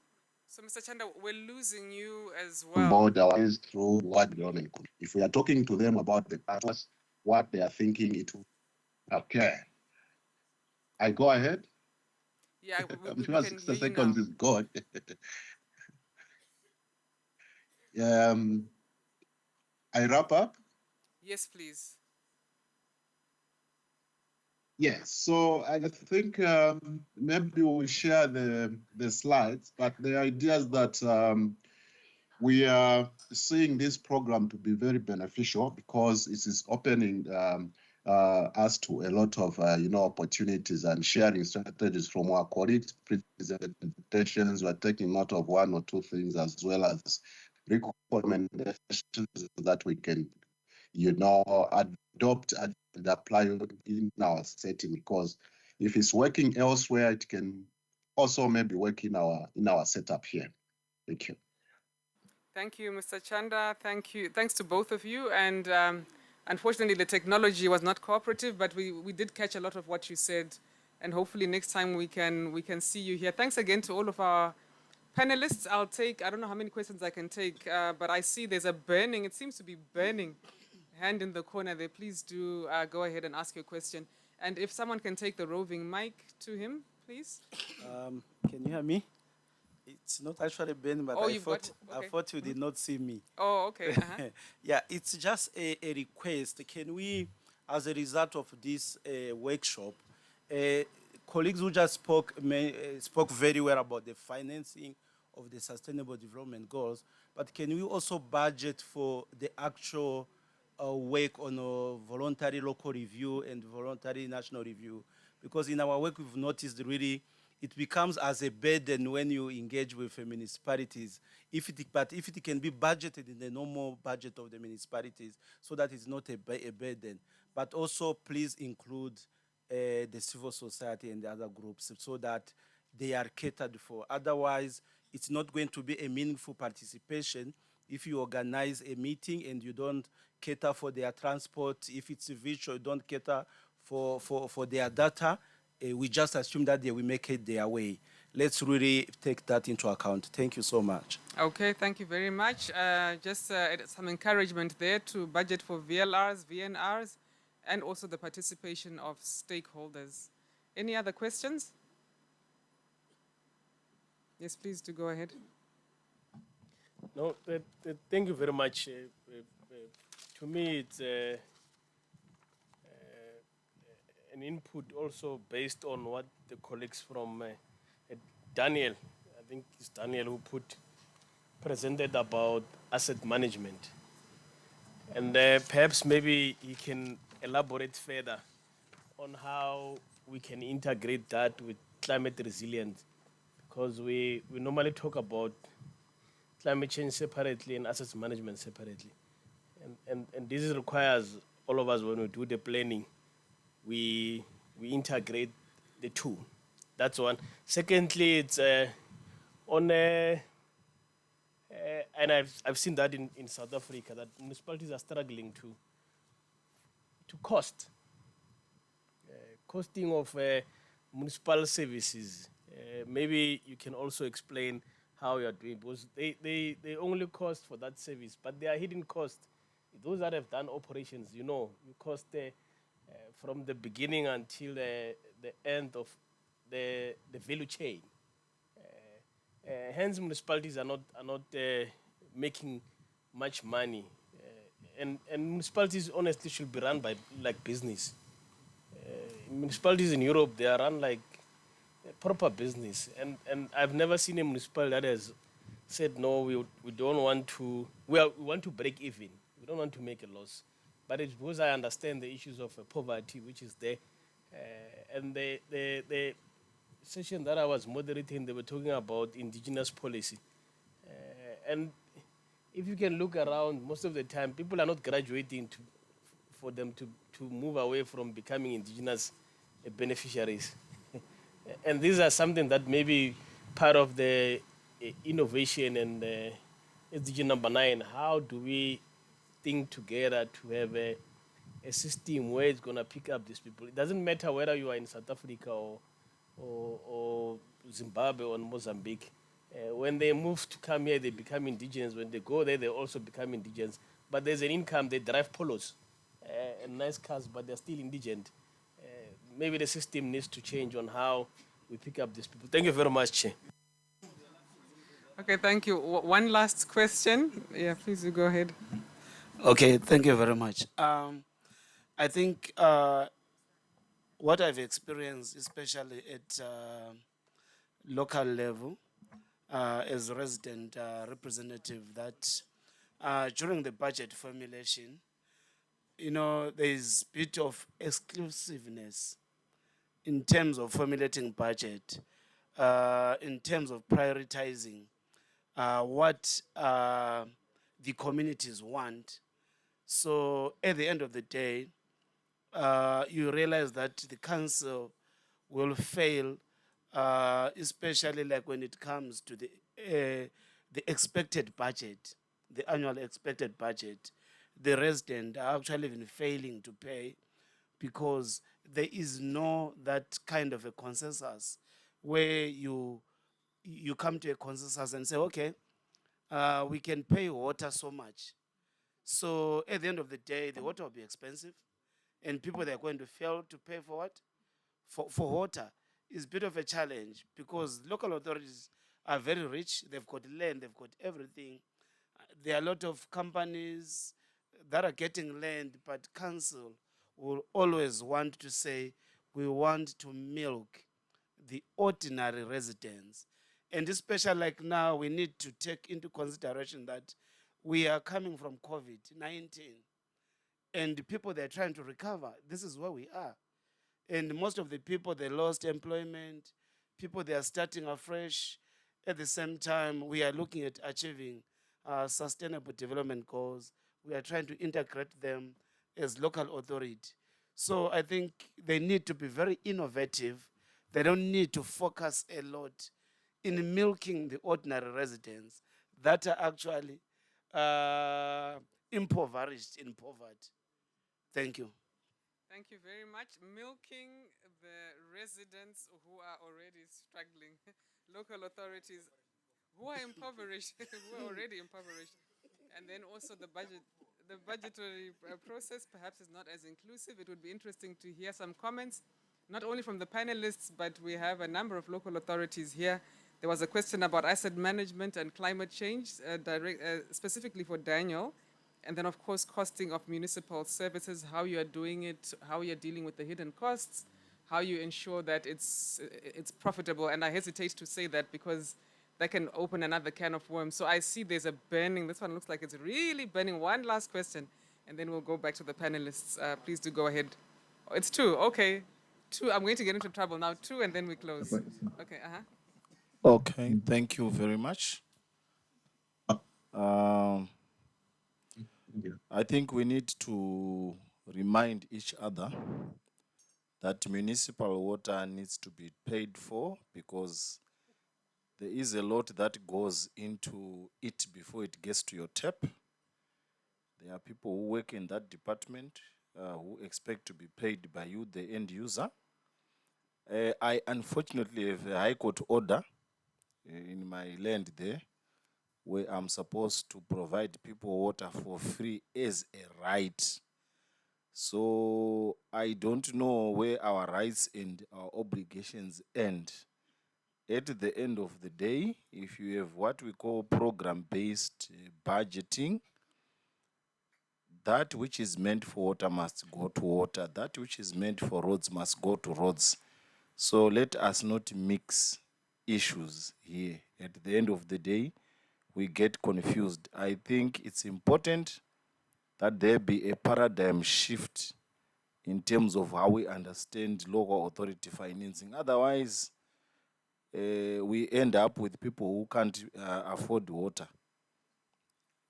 So, Mr. Chanda, we're losing you as well. Board through what development. If we are talking to them about the purpose, what they are thinking, it will. Okay. I go ahead. Yeah, I'm sure 60 seconds is gone. I wrap up. Yes, please. Yes, so I think maybe we'll share the slides, but the idea is that we are seeing this program to be very beneficial, because it is opening us to a lot of opportunities and sharing strategies from our colleagues' presentations. We're taking note of one or two things, as well as recommendations that we can adopt and apply in our setting, because if it's working elsewhere, it can also maybe work in our setup here. Thank you. Thank you, Mr. Chanda. Thank you. Thanks to both of you. And unfortunately, the technology was not cooperative, but we did catch a lot of what you said. And hopefully next time we can see you here. Thanks again to all of our panelists. I'll take, I don't know how many questions I can take, but I see there's a burning, it seems to be burning hand in the corner there. Please do go ahead and ask your question. And if someone can take the roving mic to him, please. Can you hear me? It's not actually Ben, but I thought you did not see me. Oh, okay. Yeah, it's just a request. Can we, as a result of this workshop, colleagues who just spoke spoke very well about the financing of the Sustainable Development Goals, but can we also budget for the actual work on a voluntary local review and voluntary national review? Because in our work, we've noticed really it becomes as a burden when you engage with municipalities. But if it can be budgeted in the normal budget of the municipalities, so that it's not a burden. But also, please include the civil society and the other groups so that they are catered for. Otherwise, it's not going to be a meaningful participation if you organize a meeting and you don't cater for their transport. If it's virtual, you don't cater for their data. We just assume that they will make it their way. Let's really take that into account. Thank you so much. Okay, thank you very much. Just some encouragement there to budget for VLRs, VNRs, and also the participation of stakeholders. Any other questions? Yes, please do go ahead. No, thank you very much. To me, it's an input also based on what the colleagues from Daniel, I think it's Daniel who presented about asset management. And perhaps maybe he can elaborate further on how we can integrate that with climate resilience, because we normally talk about climate change separately and asset management separately. And this requires all of us, when we do the planning, we integrate the two. That's one. Secondly, it's on and I've seen that in South Africa, that municipalities are struggling to cost. Costing of municipal services. Maybe you can also explain how you are doing, because they only cost for that service, but they are hidden costs. Those that have done operations, you cost from the beginning until the end of the value chain. Hence, municipalities are not making much money, and municipalities honestly should be run by like business. Municipalities in Europe, they are run like a proper business, and I've never seen a municipality that has said no, we don't want to. We want to break even. We don't want to make a loss. But it's because I understand the issues of poverty, which is there, and the session that I was moderating, they were talking about indigenous policy. And if you can look around, most of the time, people are not graduating for them to move away from becoming indigenous beneficiaries. And these are something that may be part of the innovation and SDG number 9. How do we think together to have a system where it's going to pick up these people? It doesn't matter whether you are in South Africa or Zimbabwe or Mozambique. When they move to come here, they become indigenous. When they go there, they also become indigenous. But there's an income, they drive polos and nice cars, but they're still indigent. Maybe the system needs to change on how we pick up these people. Thank you very much, Chair. Okay, thank you. One last question. Yeah, please go ahead. Okay, thank you very much. I think what I've experienced, especially at local level, as a resident representative, that during the budget formulation, there is a bit of exclusiveness in terms of formulating budget, in terms of prioritizing what the communities want. So at the end of the day, you realize that the council will fail, especially like when it comes to the expected budget, the annual expected budget. The residents are actually even failing to pay because there is no that kind of a consensus where you come to a consensus and say, okay, we can pay water so much. So at the end of the day, the water will be expensive, and people that are going to fail to pay for what? For water is a bit of a challenge because local authorities are very rich. They've got land, they've got everything. There are a lot of companies that are getting land, but council will always want to say, we want to milk the ordinary residents. And especially like now, we need to take into consideration that we are coming from COVID-19 and people, they're trying to recover. This is where we are. And most of the people, they lost employment. People, they are starting afresh. At the same time, we are looking at achieving sustainable development goals. We are trying to integrate them as local authority. So I think they need to be very innovative. They don't need to focus a lot in milking the ordinary residents that are actually impoverished in poverty. Thank you. Thank you very much. Milking the residents who are already struggling, local authorities who are impoverished, who are already impoverished, and then also the budgetary process perhaps is not as inclusive. It would be interesting to hear some comments, not only from the panelists, but we have a number of local authorities here. There was a question about asset management and climate change, specifically for Daniel. And then, of course, costing of municipal services, how you are doing it, how you're dealing with the hidden costs, how you ensure that it's profitable. And I hesitate to say that because that can open another can of worms. So I see there's a burning, this one looks like it's really burning. One last question, and then we'll go back to the panelists. Please do go ahead. Oh, it's two, okay. Two, I'm going to get into trouble now. Two, and then we close. Okay, Okay, thank you very much. I think we need to remind each other that municipal water needs to be paid for because there is a lot that goes into it before it gets to your tap. There are people who work in that department who expect to be paid by you, the end user. I unfortunately have a High Court order in my land there where I'm supposed to provide people water for free as a right. So I don't know where our rights and our obligations end. At the end of the day, if you have what we call program-based budgeting, that which is meant for water must go to water. That which is meant for roads must go to roads. So let us not mix issues here. At the end of the day, we get confused. I think it's important that there be a paradigm shift in terms of how we understand local authority financing. Otherwise, we end up with people who can't afford water,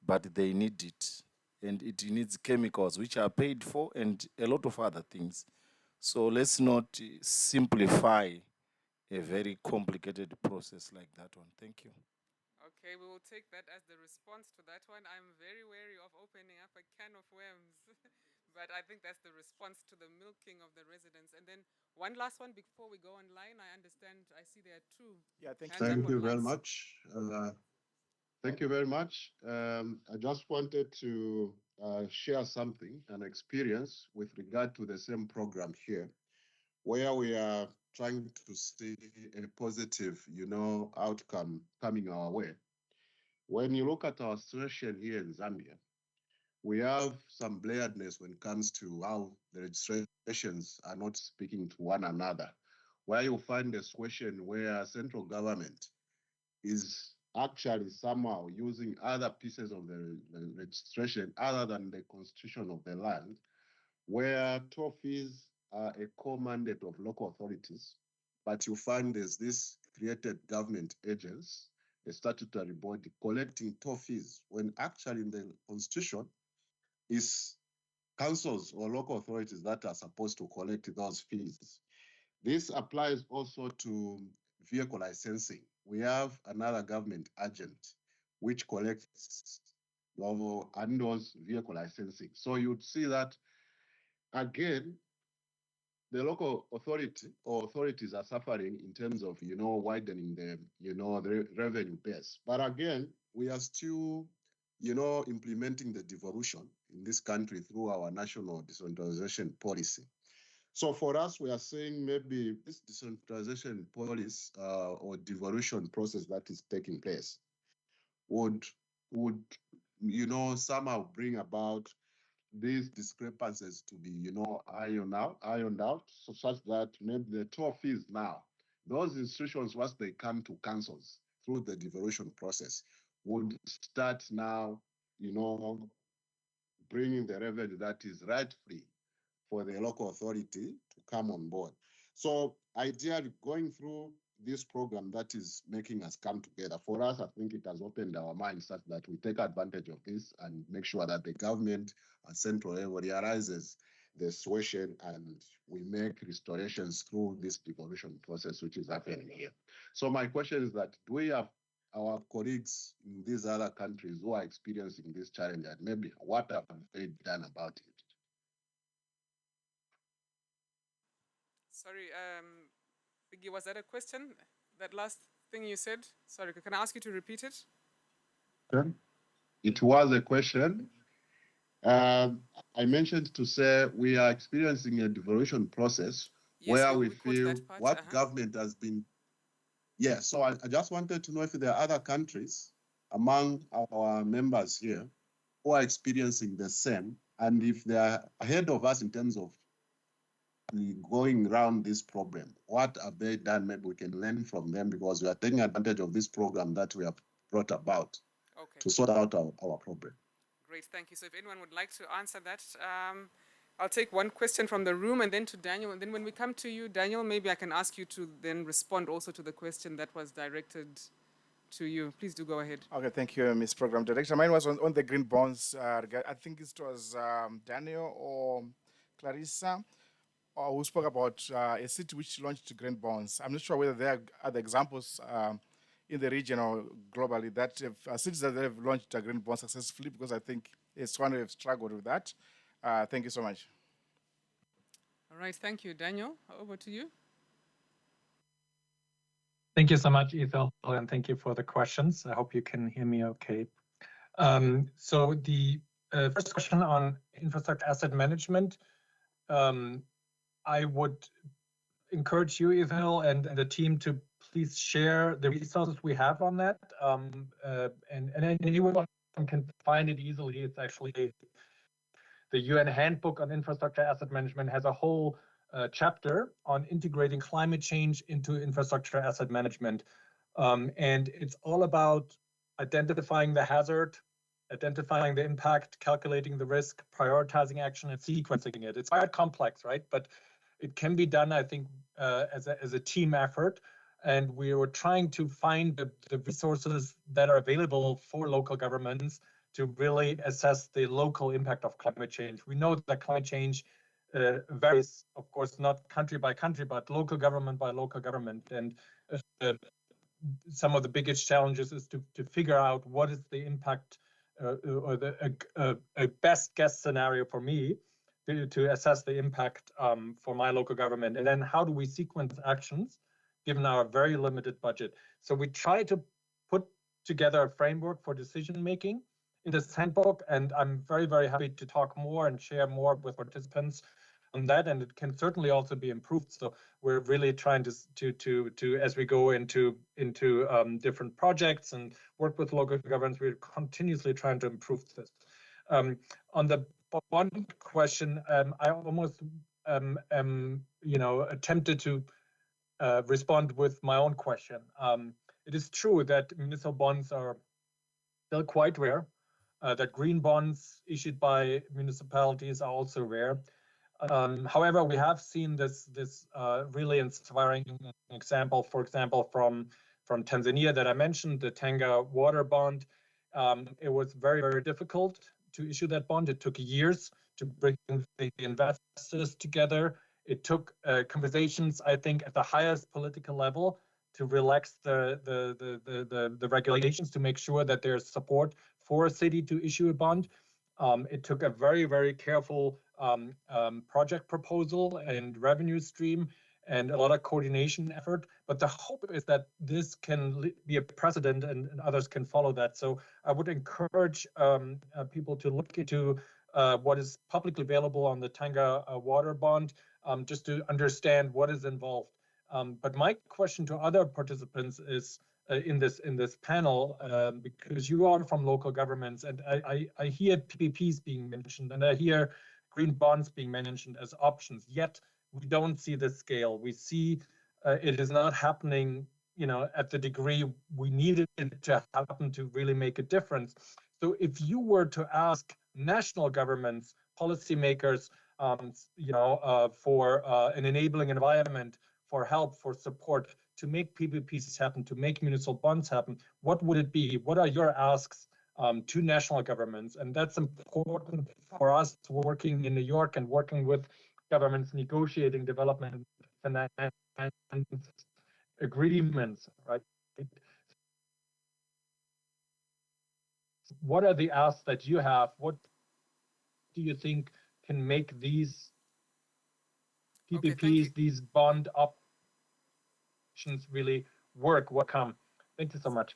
but they need it. And it needs chemicals which are paid for and a lot of other things. So let's not simplify a very complicated process like that one. Thank you. Okay, we will take that as the response to that one. I'm very wary of opening up a can of worms, but I think that's the response to the milking of the residents. And then one last one before we go online. I understand, I see there are two. Yeah, hands thank up you online. very much. Thank you very much. I just wanted to share something, an experience with regard to the same program here, where we are trying to see a positive, outcome coming our way. When you look at our situation here in Zambia, we have some blurredness when it comes to how the registrations are not speaking to one another, where you find a situation where central government is actually somehow using other pieces of the registration other than the constitution of the land, where toll fees are a core mandate of local authorities, but you find there's this created government agents, a statutory body collecting toll fees, when actually in the constitution is councils or local authorities that are supposed to collect those fees. This applies also to vehicle licensing. We have another government agent which collects handles vehicle licensing. So you'd see that again, the local authority or authorities are suffering in terms of widening the revenue base. But again, we are still implementing the devolution in this country through our national decentralization policy. So for us, we are saying maybe this decentralization policy or devolution process that is taking place would somehow bring about these discrepancies to be ironed out, so such that maybe the toll fees now those institutions, once they come to councils through the devolution process, would start now, bringing the revenue that is right-free for the local authority to come on board. So ideally, going through this program that is making us come together, for us, I think it has opened our minds such that we take advantage of this and make sure that the government at central level realizes the situation and we make restorations through this devolution process, which is happening here. So my question is that, do we have our colleagues in these other countries who are experiencing this challenge, and maybe what have they done about it? Sorry, Biggie, was that a question? That last thing you said? Sorry, can I ask you to repeat it? It was a question. I mentioned to say we are experiencing a devolution process where we feel what government has been. Yeah, so I just wanted to know if there are other countries among our members here who are experiencing the same, and if they are ahead of us in terms of going around this problem, what have they done? Maybe we can learn from them, because we are taking advantage of this program that we have brought about to sort out our problem. Great, thank you. So if anyone would like to answer that, I'll take one question from the room and then to Daniel. And then when we come to you, Daniel, maybe I can ask you to then respond also to the question that was directed to you. Please do go ahead. Okay, thank you, Ms. Program Director. Mine was on the green bonds. I think it was Daniel or Clarissa who spoke about a city which launched green bonds. I'm not sure whether there are other examples in the region or globally that have cities that have launched green bonds successfully, because I think it's one who have struggled with that. Thank you so much. All right, thank you. Daniel, over to you. Thank you so much, Ethel, and thank you for the questions. I hope you can hear me okay. So the first question on infrastructure asset management, I would encourage you, Ethel, and the team to please share the resources we have on that. And anyone can find it easily. It's actually the UN Handbook on Infrastructure Asset Management has a whole chapter on integrating climate change into infrastructure asset management. And it's all about identifying the hazard, identifying the impact, calculating the risk, prioritizing action, and sequencing it. It's quite complex, right? But it can be done, I think, as a team effort. And we were trying to find the resources that are available for local governments to really assess the local impact of climate change. We know that climate change varies, of course, not country by country, but local government by local government. And some of the biggest challenges is to figure out what is the impact or a best guess scenario for me to assess the impact for my local government. And then how do we sequence actions given our very limited budget? So we try to put together a framework for decision making in this handbook, and I'm very, very happy to talk more and share more with participants on that, and it can certainly also be improved. So we're really trying to as we go into different projects and work with local governments, we're continuously trying to improve this. On the bond question, I almost attempted to respond with my own question. It is true that municipal bonds are still quite rare. That green bonds issued by municipalities are also rare. However, we have seen this really inspiring example, for example, from Tanzania that I mentioned, the Tanga water bond. It was very, very difficult to issue that bond. It took years to bring the investors together. It took conversations, I think, at the highest political level to relax the regulations to make sure that there's support for a city to issue a bond. It took a very, very careful project proposal and revenue stream and a lot of coordination effort. But the hope is that this can be a precedent and others can follow that. So I would encourage people to look into what is publicly available on the Tanga water bond, just to understand what is involved. But my question to other participants is in this panel, because you are from local governments, and I hear PPPs being mentioned, and I hear green bonds being mentioned as options, yet we don't see the scale. We see it is not happening, at the degree we needed it to happen to really make a difference. So if you were to ask national governments, policymakers, for an enabling environment, for help, for support, to make PPPs happen, to make municipal bonds happen, what would it be? What are your asks to national governments? And that's important for us working in New York and working with governments negotiating development finance agreements, right? What are the asks that you have? What do you think can make these PPPs, these bond options really work? What come? Thank you so much.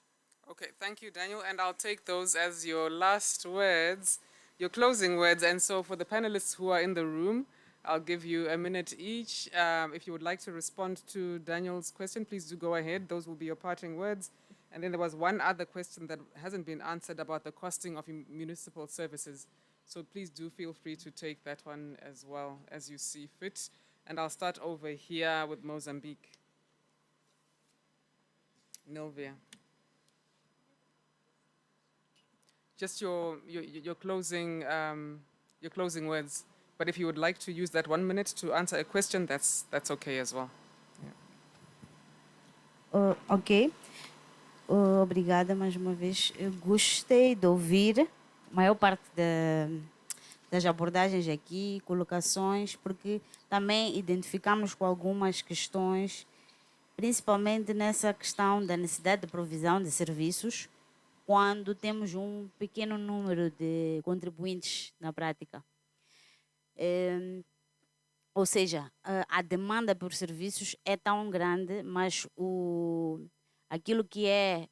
Okay, thank you, Daniel. And I'll take those as your last words, your closing words. And so for the panelists who are in the room, I'll give you a minute each. If you would like to respond to Daniel's question, please do go ahead. Those will be your parting words. And then there was one other question that hasn't been answered about the costing of municipal services. So please do feel free to take that one as well as you see fit. And I'll start over here with Mozambique. Nilvia. Just your closing words. But if you would like to use that 1 minute to answer a question, that's okay as well. Yeah. Ok. Obrigada mais uma vez. Eu gostei de ouvir a maior parte das abordagens aqui, colocações, porque também identificamos com algumas questões, principalmente nessa questão da necessidade de provisão de serviços, quando temos um pequeno número de contribuintes na prática. Ou seja, a demanda por serviços é tão grande, mas aquilo que é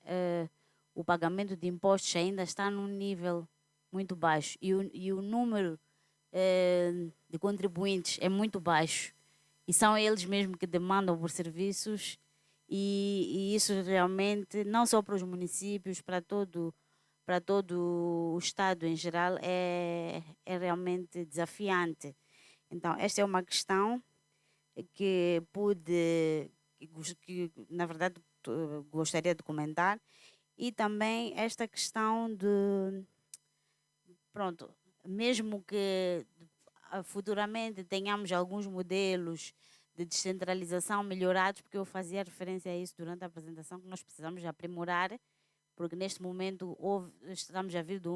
o pagamento de impostos ainda está num nível muito baixo e o número de contribuintes é muito baixo. E são eles mesmos que demandam por serviços. E isso realmente, não só para os municípios, para todo o Estado em geral, é realmente desafiante. Então, esta é uma questão que na verdade, gostaria de comentar. E também esta questão de, pronto, mesmo que futuramente tenhamos alguns modelos de descentralização melhorados, porque eu fazia referência a isso durante a apresentação, que nós precisamos aprimorar, porque neste momento estamos a vir de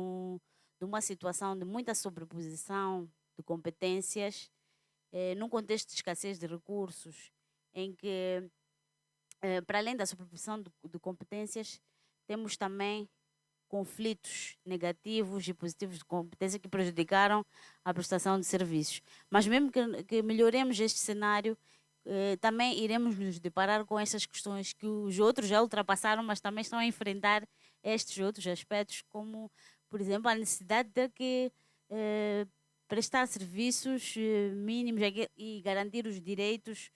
uma situação de muita sobreposição de competências, num contexto de escassez de recursos, em que, para além da sobreposição de competências, temos também conflitos negativos e positivos de competência que prejudicaram a prestação de serviços. Mas mesmo que melhoremos este cenário, também iremos nos deparar com essas questões que os outros já ultrapassaram, mas também estão a enfrentar estes outros aspectos, como, por exemplo, a necessidade de que prestar serviços mínimos e garantir os direitos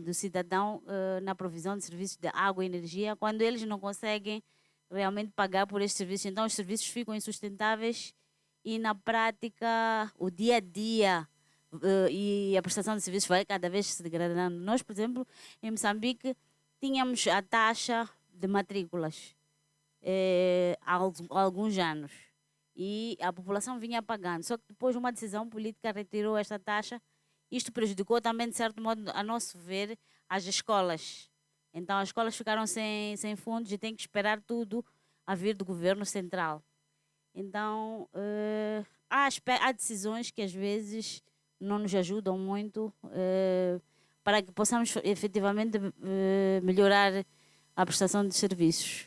do cidadão na provisão de serviços de água e energia, quando eles não conseguem realmente pagar por estes serviços. Então os serviços ficam insustentáveis e na prática o dia a dia e a prestação de serviços vai cada vez se degradando. Nós, por exemplo, em Moçambique tínhamos a taxa de matrículas há alguns anos e a população vinha pagando, só que depois uma decisão política retirou esta taxa. Isto prejudicou também, de certo modo, a nosso ver, as escolas. Então, as escolas ficaram sem fundos e têm que esperar tudo a vir do governo central. Então, há decisões que às vezes não nos ajudam muito para que possamos efetivamente melhorar a prestação de serviços.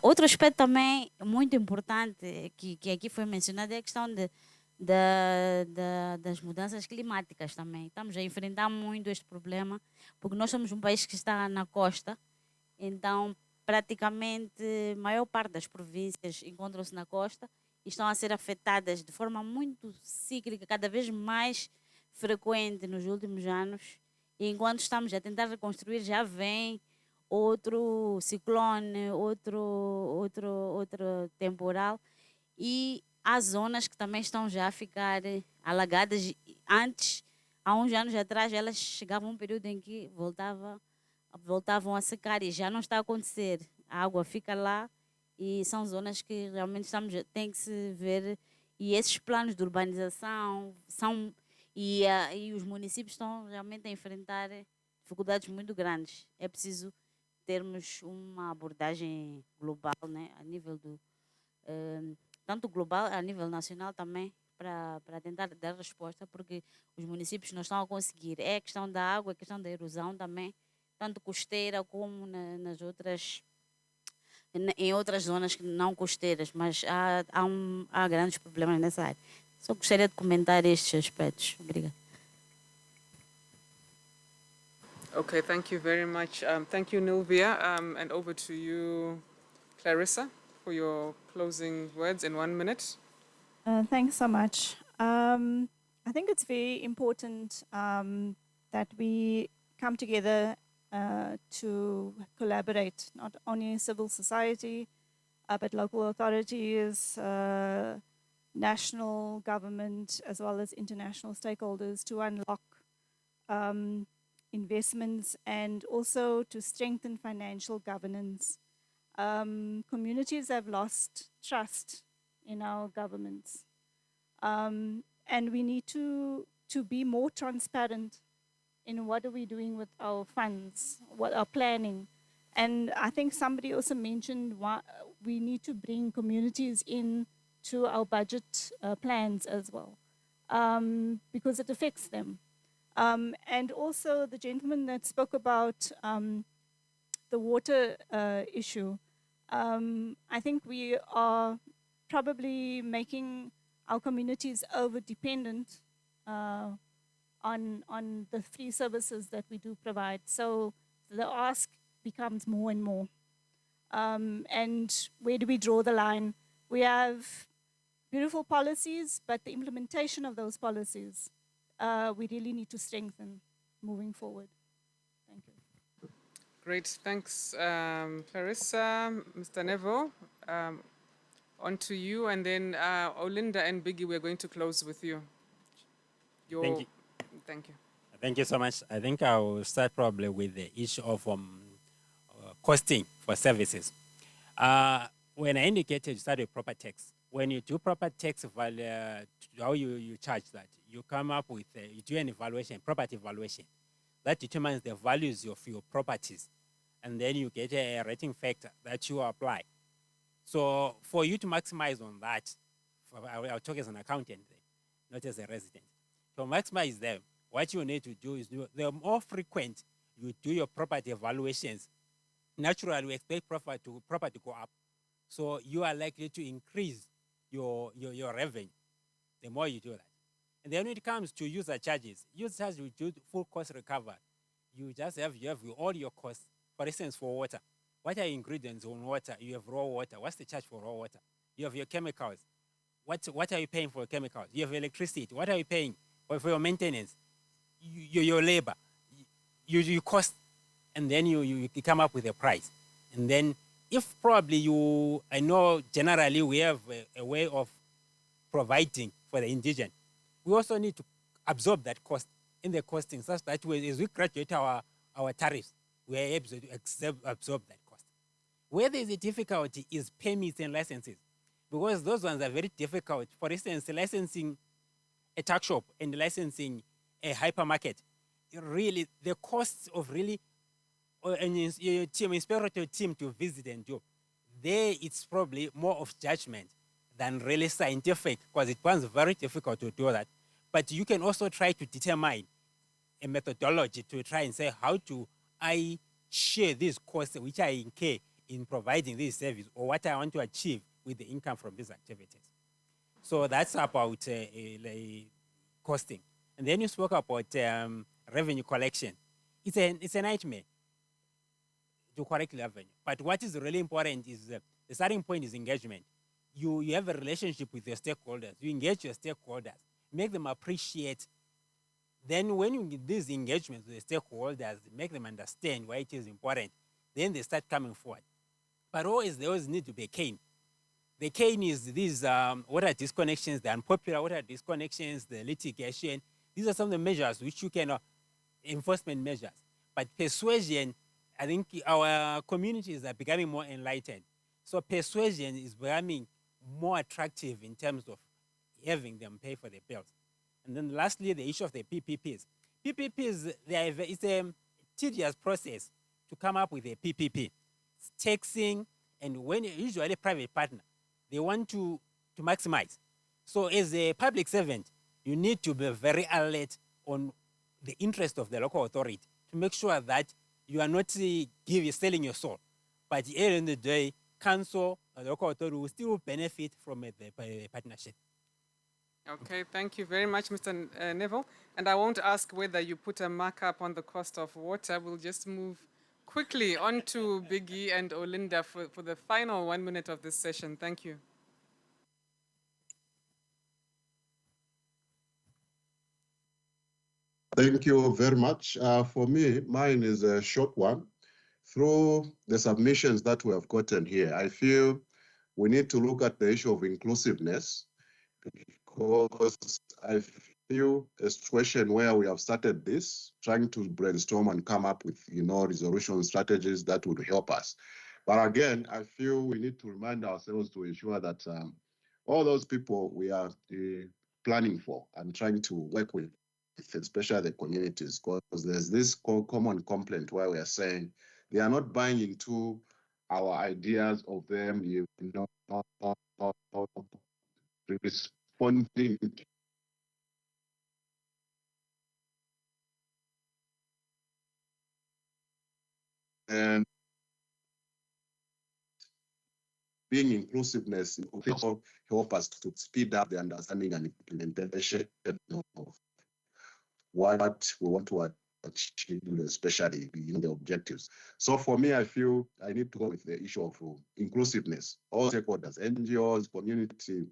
Outro aspecto também muito importante que aqui foi mencionado é a questão das mudanças climáticas também. Estamos a enfrentar muito este problema, porque nós somos um país que está na costa, então praticamente a maior parte das províncias encontram-se na costa e estão a ser afetadas de forma muito cíclica, cada vez mais frequente nos últimos anos. E enquanto estamos a tentar reconstruir, já vem outro ciclone, outro temporal, e há zonas que também estão já a ficar alagadas. Antes, há uns anos atrás elas chegavam um período em que voltavam a secar e já não está a acontecer. A água fica lá e são zonas que realmente tem que se ver, e esses planos de urbanização são, e os municípios estão realmente a enfrentar dificuldades muito grandes. É preciso termos uma abordagem global, né, a nível tanto global, a nível nacional também, para tentar dar resposta, porque os municípios não estão a conseguir. É a questão da água, a questão da erosão também, tanto costeira como nas outras, em outras zonas que não costeiras, mas há grandes problemas nessa área. Só gostaria de comentar estes aspectos. Obrigada. Okay, thank you very much. Thank you, Nilvia. And over to you, Clarissa, for your closing words in 1 minute. Thanks so much. I think it's very important that we come together to collaborate, not only civil society, but local authorities, national government, as well as international stakeholders to unlock investments and also to strengthen financial governance. Communities have lost trust in our governments. And we need to be more transparent in what are we doing with our funds, what our planning. And I think somebody also mentioned we need to bring communities in to our budget plans as well, because it affects them. And also the gentleman that spoke about the water issue, I think we are probably making our communities over-dependent on the free services that we do provide. So the ask becomes more and more. And where do we draw the line? We have beautiful policies, but the implementation of those policies, we really need to strengthen moving forward. Thank you. Great, thanks, Clarissa. Mr. Nevo, on to you, and then Olinda and Biggie, we're going to close with you. Thank you. Thank you. Thank you so much. I think I will start probably with the issue of costing for services. When I indicated you start with proper tax, when you do proper tax value, how you charge that, you come up with, you do an evaluation, property evaluation, that determines the values of your properties. And then you get a rating factor that you apply. So for you to maximize on that, I'll talk as an accountant, not as a resident. To maximize them, what you need to do is, the more frequent you do your property evaluations, naturally we expect property to go up. So you are likely to increase your revenue the more you do that. And then when it comes to user charges you do full cost recovery. You just have all your costs. For instance, for water, what are ingredients on water? You have raw water. What's the charge for raw water? You have your chemicals. What are you paying for chemicals? You have electricity. What are you paying for your maintenance? Your labor. You cost, and then you come up with a price. And then if probably I know generally we have a way of providing for the indigent, we also need to absorb that cost in the costing, such that as we graduate our tariffs, we are able to absorb that cost. Where there is a difficulty is permits and licenses, because those ones are very difficult. For instance, licensing a tuck shop and licensing a hypermarket, really the costs of really an inspector team to visit and do, there it's probably more of judgment than really scientific, because it becomes very difficult to do that. But you can also try to determine a methodology to try and say, how do I share these costs which I incur in providing this service, or what I want to achieve with the income from these activities. So that's about costing. And then you spoke about revenue collection. It's a nightmare to collect revenue. But what is really important is the starting point is engagement. You have a relationship with your stakeholders. You engage your stakeholders, make them appreciate. Then when you get these engagements with the stakeholders, make them understand why it is important, then they start coming forward. But they always need to be cane. The cane is these water disconnections, the unpopular water disconnections, the litigation. These are some of the measures which you can, enforcement measures. But persuasion, I think our communities are becoming more enlightened. So persuasion is becoming more attractive in terms of having them pay for their bills. And then lastly, the issue of the PPPs. PPPs, it's a tedious process to come up with a PPP. It's taxing, and when usually a private partner, they want to maximize. So as a public servant, you need to be very alert on the interest of the local authority to make sure that you are not selling your soul. But at the end of the day, council and the local authority will still benefit from the partnership. Okay, thank you very much, Mr. Neville. And I won't ask whether you put a markup on the cost of water. We'll just move quickly on to Biggie and Olinda for the final 1 minute of this session. Thank you. Thank you very much. For me, mine is a short one. Through the submissions that we have gotten here, I feel we need to look at the issue of inclusiveness, because I feel a situation where we have started this, trying to brainstorm and come up with, resolution strategies that would help us. But again, I feel we need to remind ourselves to ensure that all those people we are planning for and trying to work with, especially the communities, because there's this common complaint where we are saying they are not buying into our ideas of them, responding and being inclusiveness will help us to speed up the understanding and implementation of what we want to achieve, especially the objectives. So for me, I feel I need to go with the issue of inclusiveness. All stakeholders, NGOs, community,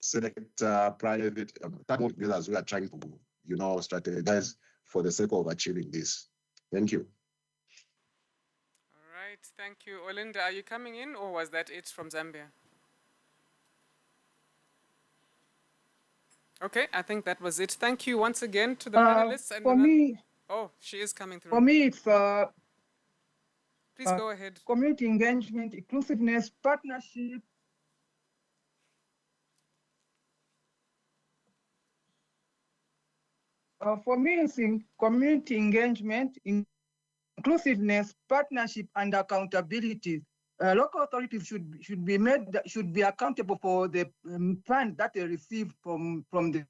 sector, private, as we are trying to, strategize for the sake of achieving this. Thank you. All right, thank you. Olinda, are you coming in, or was that it from Zambia? Okay, I think that was it. Thank you once again to the panelists. And for me, oh, she is coming through. For me, it's please go ahead. Community engagement, inclusiveness, partnership. For me, it's in community engagement, inclusiveness, partnership, and accountability. Local authorities should be accountable for the funds that they receive from the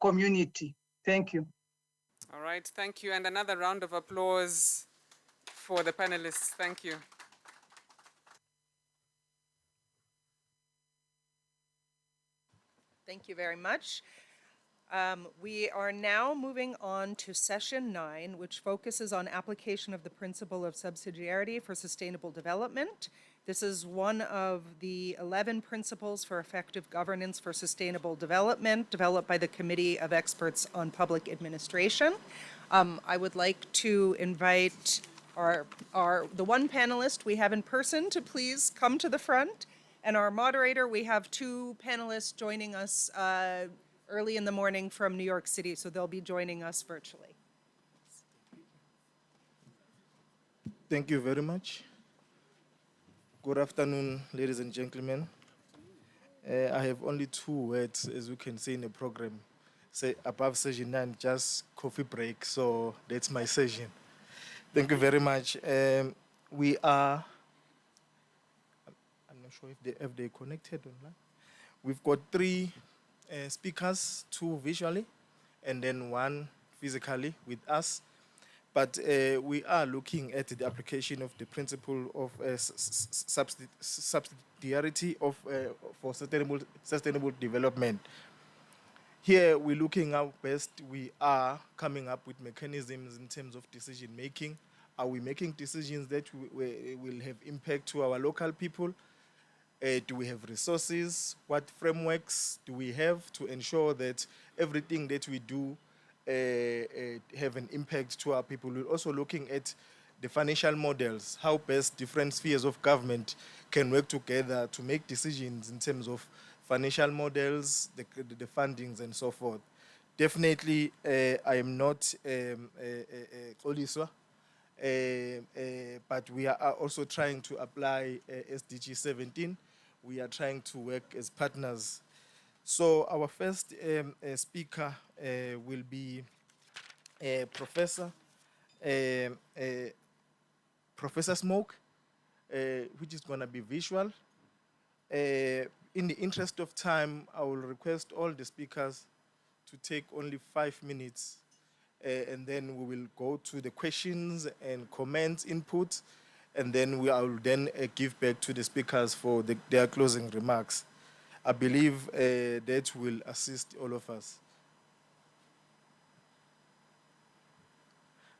community. Thank you. All right, thank you, and another round of applause for the panelists. Thank you. Thank you very much. We are now moving on to session 9, which focuses on application of the principle of subsidiarity for sustainable development. This is one of the 11 principles for effective governance for sustainable development developed by the Committee of Experts on Public Administration. I would like to invite the one panelist we have in person to please come to the front. And our moderator, we have 2 panelists joining us early in the morning from New York City, so they'll be joining us virtually. Thank you very much. Good afternoon, ladies and gentlemen. I have only 2 words, as you can see in the program. Say above session 9, just coffee break, so that's my session. Thank you very much. We are, I'm not sure if they connected online. We've got 3 speakers, 2 visually, and then 1 physically with us. But we are looking at the application of the principle of subsidiarity for sustainable development. Here, we're looking how best we are coming up with mechanisms in terms of decision making. Are we making decisions that will have impact to our local people? Do we have resources? What frameworks do we have to ensure that everything that we do have an impact to our people? We're also looking at the financial models, how best different spheres of government can work together to make decisions in terms of financial models, the fundings, and so forth. Definitely, I am not Oliswa, but we are also trying to apply SDG 17. We are trying to work as partners. So our first speaker will be Professor Professor Smoke, which is going to be visual. In the interest of time, I will request all the speakers to take only 5 minutes, and then we will go to the questions and comments input, and then I will then give back to the speakers for their closing remarks. I believe that will assist all of us.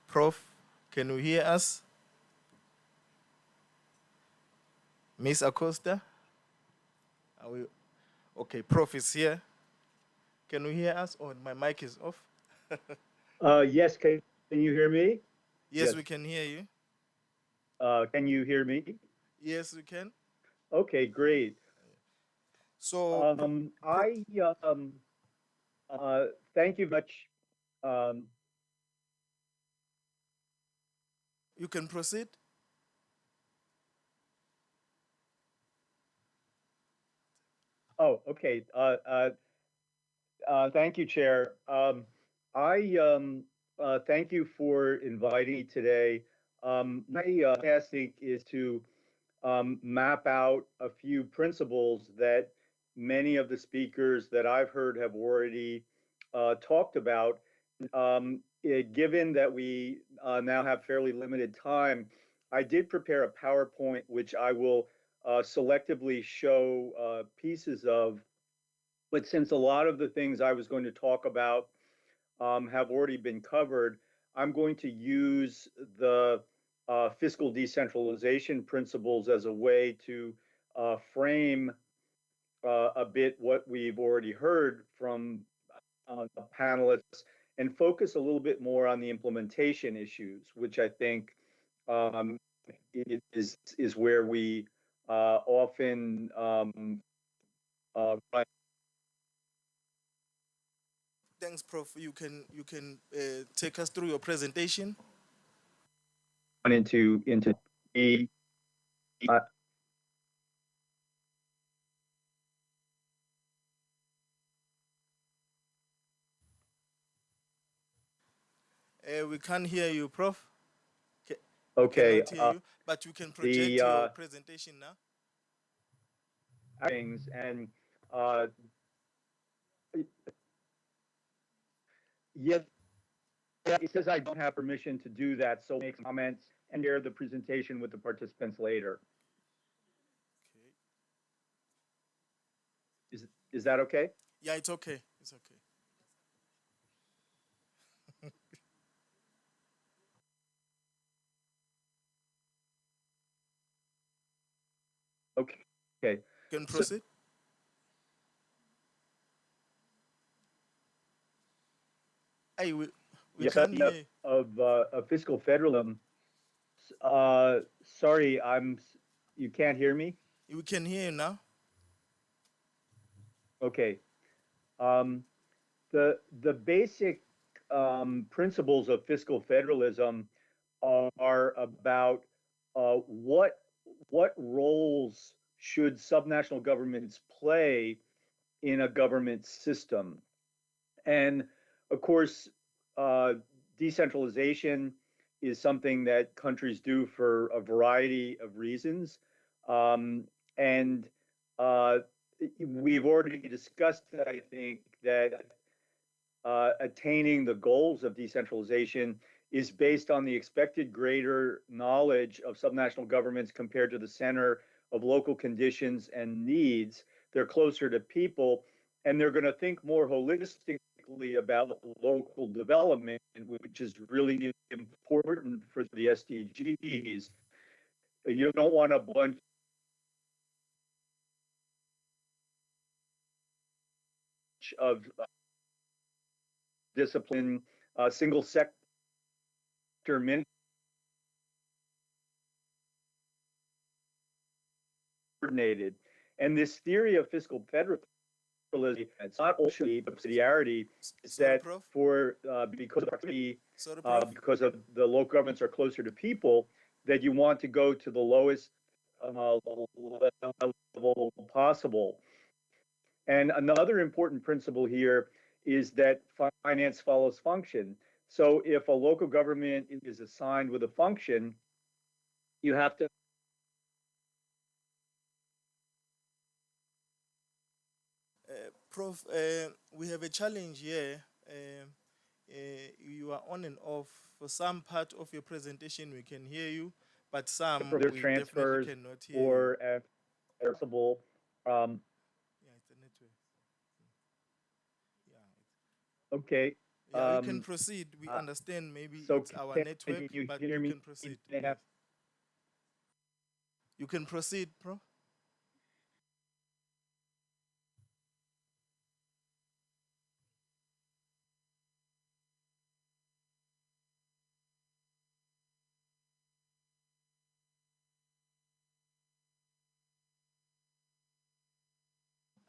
Prof, can you hear us? Miss Acosta? Okay, Prof is here. Can you hear us? Oh, my mic is off. Yes, can you hear me? Yes, we can hear you. Can you hear me? Yes, we can. Okay, great. So, thank you much. You can proceed. Oh, okay. Thank you, Chair. Thank you for inviting me today. My task is to map out a few principles that many of the speakers that I've heard have already talked about. Given that we now have fairly limited time, I did prepare a PowerPoint which I will selectively show pieces of. But since a lot of the things I was going to talk about have already been covered, I'm going to use the fiscal decentralization principles as a way to frame a bit what we've already heard from the panelists and focus a little bit more on the implementation issues, which I think is where we often run. Thanks, Prof. You can take us through your presentation. Into the We can't hear you, Prof. Okay. We cannot hear you, but you can project your presentation now. Things and yes, it says I don't have permission to do that, so make comments and share the presentation with the participants later. Okay. Is that okay? Yeah, it's okay. It's okay. Okay. Can proceed. Hey, we can't hear you. Of fiscal federalism. Sorry, you can't hear me? We can hear you now. Okay. The basic principles of fiscal federalism are about what roles should subnational governments play in a government system. And of course, decentralization is something that countries do for a variety of reasons. And we've already discussed, I think, that attaining the goals of decentralization is based on the expected greater knowledge of subnational governments compared to the center of local conditions and needs. They're closer to people, and they're going to think more holistically about local development, which is really important for the SDGs. You don't want a bunch of discipline, single sector coordinated. And this theory of fiscal federalism, it's not only subsidiarity, is Sorry, that Prof. because of the local governments are closer to people, that you want to go to the lowest level possible. And another important principle here is that finance follows function. So if a local government is assigned with a function, you have to Prof, we have a challenge here. You are on and off. For some part of your presentation, we can hear you, but some for their we definitely transfers cannot hear you. or if possible. Yeah, it's a network. Yeah. Okay. Yeah, you can proceed. We understand maybe So it's our can network, you but hear you me? can proceed. Yes. You can proceed, Prof.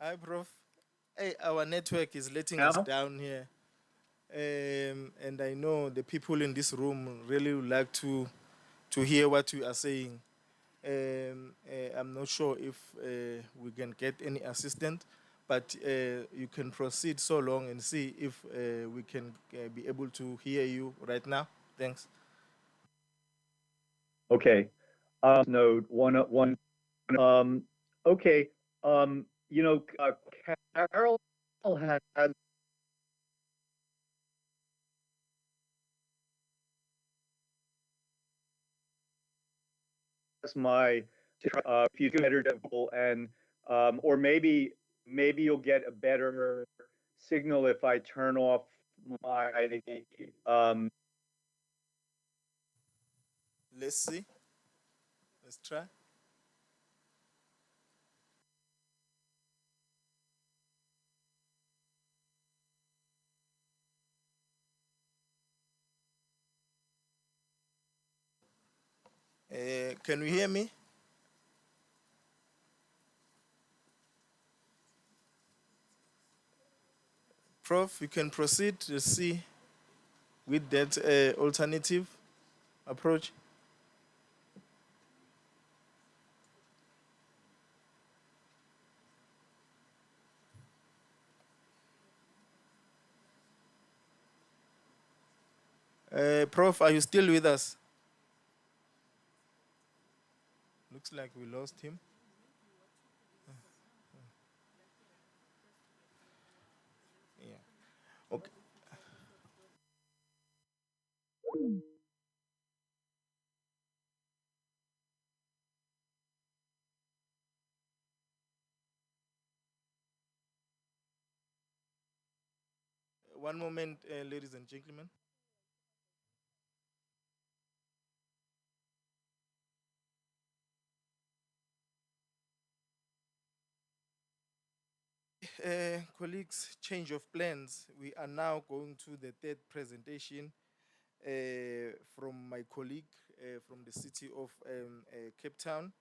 Hi, Prof. Hey, our network is letting us Now? down here. And I know the people in this room really would like to hear what you are saying. I'm not sure if we can get any assistance, but you can proceed so long and see if we can be able to hear you right now. Thanks. Okay. Node one. Okay. You know, Carol had my if you do better and or maybe you'll get a better signal if I turn off my Let's see. Let's try. Can you hear me? Prof, you can proceed to see with that alternative approach. Prof, are you still with us? Looks like we lost him. Yeah. Okay. One moment, ladies and gentlemen. Colleagues, change of plans. We are now going to the third presentation from my colleague from the city of Cape Town,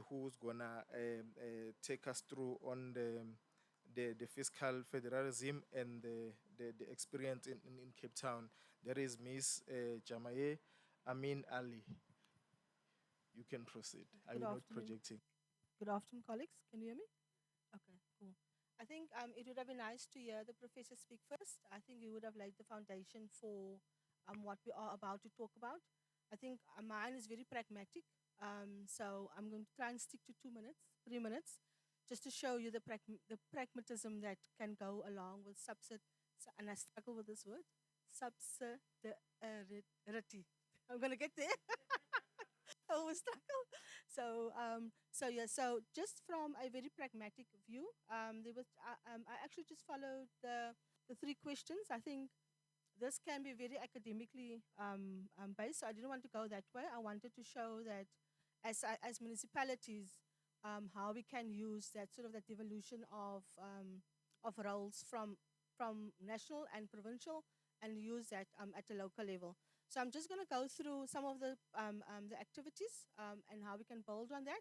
who's gonna take us through on the fiscal federalism and the experience in Cape Town. There is Miss Jamaye Amin Ali. You can proceed. I Good will not afternoon. projecting. Good afternoon, colleagues. Can you hear me? Okay, cool. I think it would have been nice to hear the professor speak first. I think we would have laid the foundation for what we are about to talk about. I think mine is very pragmatic. So I'm going to try and stick to 2 minutes, 3 minutes, just to show you the pragmatism that can go along with and I struggle with this word, subsidiarity. I'm going to get there. I always struggle. So just from a very pragmatic view, I actually just followed the three questions. I think this can be very academically based. So I didn't want to go that way. I wanted to show that as municipalities, how we can use that sort of that devolution of roles from national and provincial and use that at a local level. So I'm just going to go through some of the activities and how we can build on that.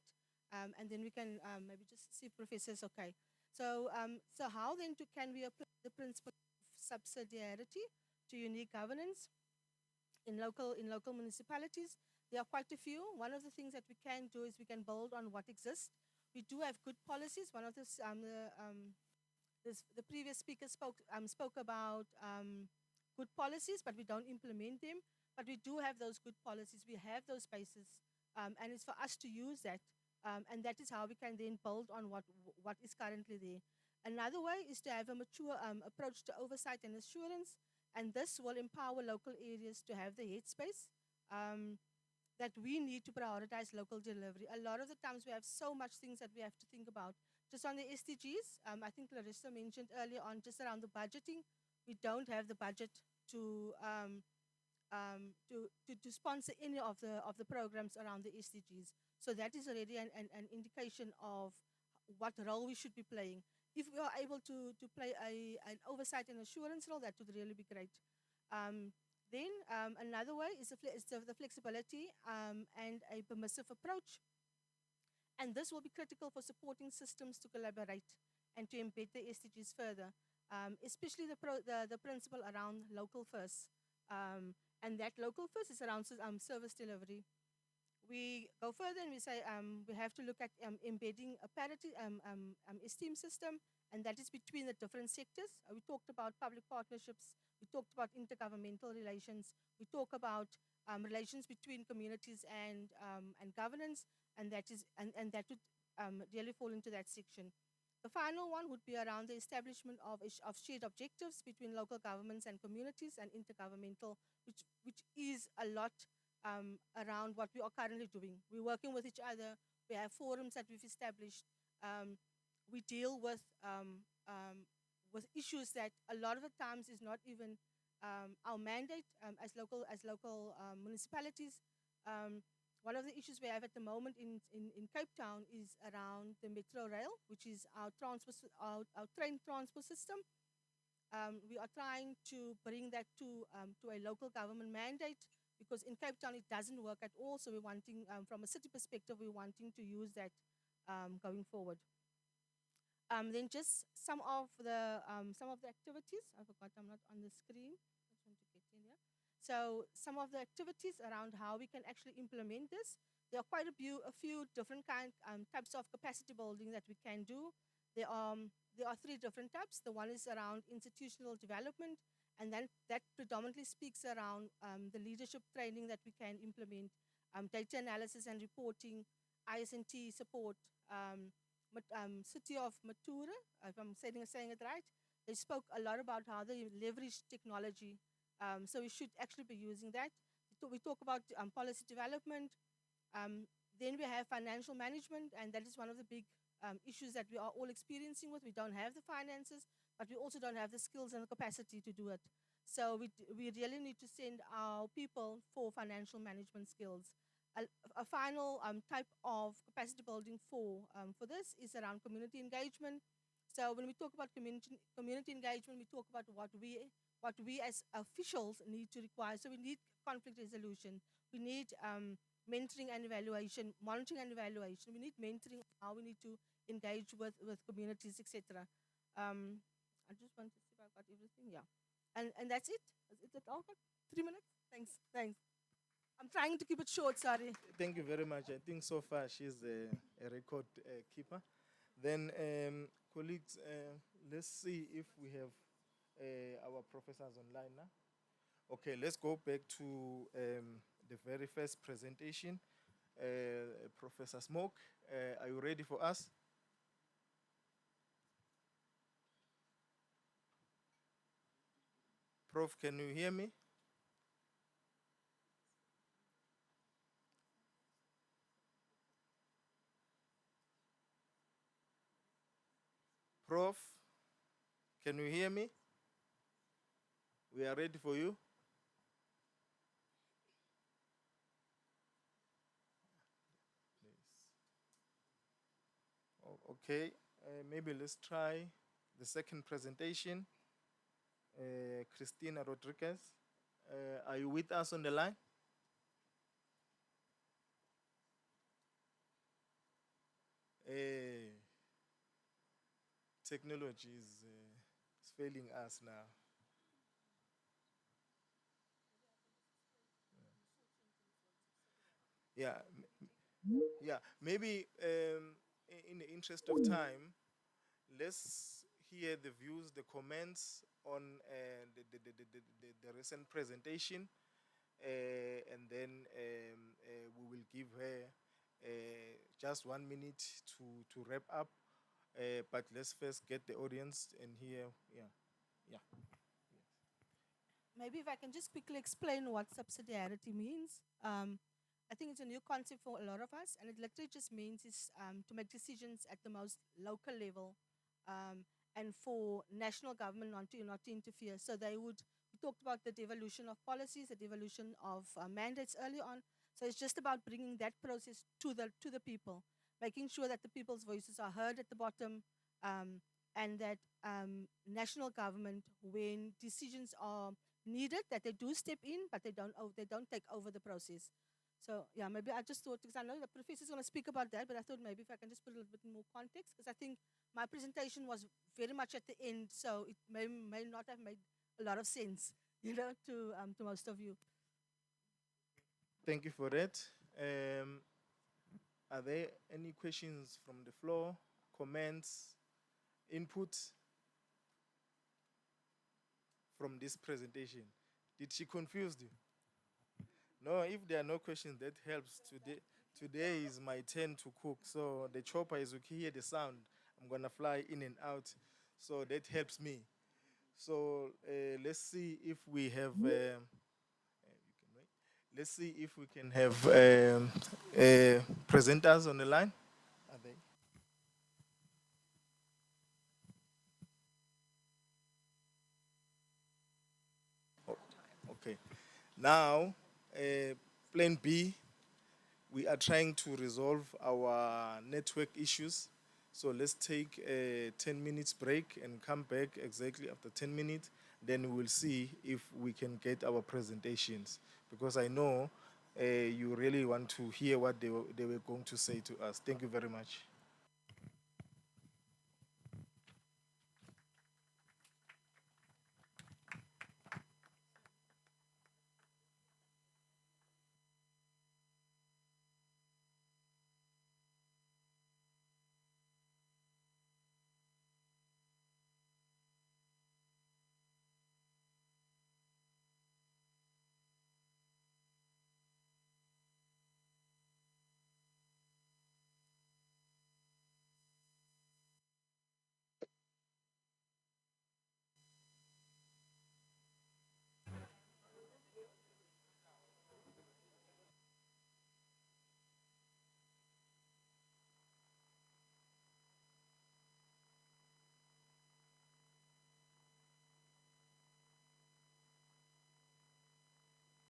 And then we can maybe just see if Professor is okay. So, so how then can we apply the principle of subsidiarity to unique governance in local municipalities? There are quite a few. One of the things that we can do is we can build on what exists. We do have good policies. One of the previous speaker spoke about good policies, but we don't implement them. But we do have those good policies. We have those spaces, and it's for us to use that. And that is how we can then build on what is currently there. Another way is to have a mature approach to oversight and assurance, and this will empower local areas to have the headspace that we need to prioritize local delivery. A lot of the times we have so much things that we have to think about. Just on the SDGs, I think Larissa mentioned earlier on, just around the budgeting, we don't have the budget to sponsor any of the programs around the SDGs. So that is already an indication of what role we should be playing. If we are able to play an oversight and assurance role, that would really be great. Then another way is the flexibility and a permissive approach. And this will be critical for supporting systems to collaborate and to embed the SDGs further, especially the principle around local first. And that local first is around service delivery. We go further and we say we have to look at embedding a parity esteem system, and that is between the different sectors. We talked about public partnerships. We talked about intergovernmental relations. We talk about relations between communities and governance, and that would really fall into that section. The final one would be around the establishment of shared objectives between local governments and communities and intergovernmental, which is a lot around what we are currently doing. We're working with each other. We have forums that we've established. We deal with issues that a lot of the times is not even our mandate as local municipalities. One of the issues we have at the moment in Cape Town is around the Metro Rail, which is our train transport system. We are trying to bring that to a local government mandate, because in Cape Town it doesn't work at all. So we're wanting, from a city perspective, we're wanting to use that going forward. Then just some of the activities. I forgot, I'm not on the screen. I just want to get in here. So some of the activities around how we can actually implement this. There are quite a few different types of capacity building that we can do. There are three different types. The one is around institutional development, and then that predominantly speaks around the leadership training that we can implement, data analysis and reporting, IS&T support. City of Matura, if I'm saying it right, they spoke a lot about how they leverage technology. So we should actually be using that. We talk about policy development. Then we have financial management, and that is one of the big issues that we are all experiencing with. We don't have the finances, but we also don't have the skills and the capacity to do it. So we really need to send our people for financial management skills. A final type of capacity building for this is around community engagement. So when we talk about community engagement, we talk about what we as officials need to require. So we need conflict resolution. We need mentoring and evaluation, monitoring and evaluation. We need mentoring, how we need to engage with communities, etc. I just want to see if I've got everything. Yeah, and that's it. Is it all? 3 minutes? Thanks. I'm trying to keep it short, sorry. Thank you very much. I think so far she's a record keeper. Then, colleagues, let's see if we have our professors online now. Okay, let's go back to the very first presentation. Professor Smoke, are you ready for us? Prof, can you hear me? Prof, can you hear me? We are ready for you. Okay, maybe let's try the second presentation. Christina Rodriguez, are you with us on the line? Technology is failing us now. Yeah, yeah. Maybe in the interest of time, let's hear the views, the comments on the recent presentation, and then we will give her just 1 minute to wrap up. But let's first get the audience and hear. Yeah, yeah. Maybe if I can just quickly explain what subsidiarity means. I think it's a new concept for a lot of us, and it literally just means is to make decisions at the most local level, and for national government not to interfere. So they would. We talked about the devolution of policies, the devolution of mandates early on. So it's just about bringing that process to the people, making sure that the people's voices are heard at the bottom, and that national government, when decisions are needed, that they do step in, but they don't take over the process. So yeah, maybe I just thought, because I know the professor's going to speak about that, but I thought maybe if I can just put a little bit more context, because I think my presentation was very much at the end, so it may not have made a lot of sense, to most of you. Thank you for that. Are there any questions from the floor, comments, input from this presentation? Did she confuse you? No, if there are no questions, that helps. Today is my turn to cook, so the chopper is okay, hear the sound. I'm gonna fly in and out, so that helps me. So let's see if we have. You can wait. Let's see if we can have presenters on the line. Are they? Okay. Now, plan B, we are trying to resolve our network issues. So let's take a 10 minutes break and come back exactly after 10 minutes. Then we will see if we can get our presentations. Because I know you really want to hear what they were going to say to us. Thank you very much.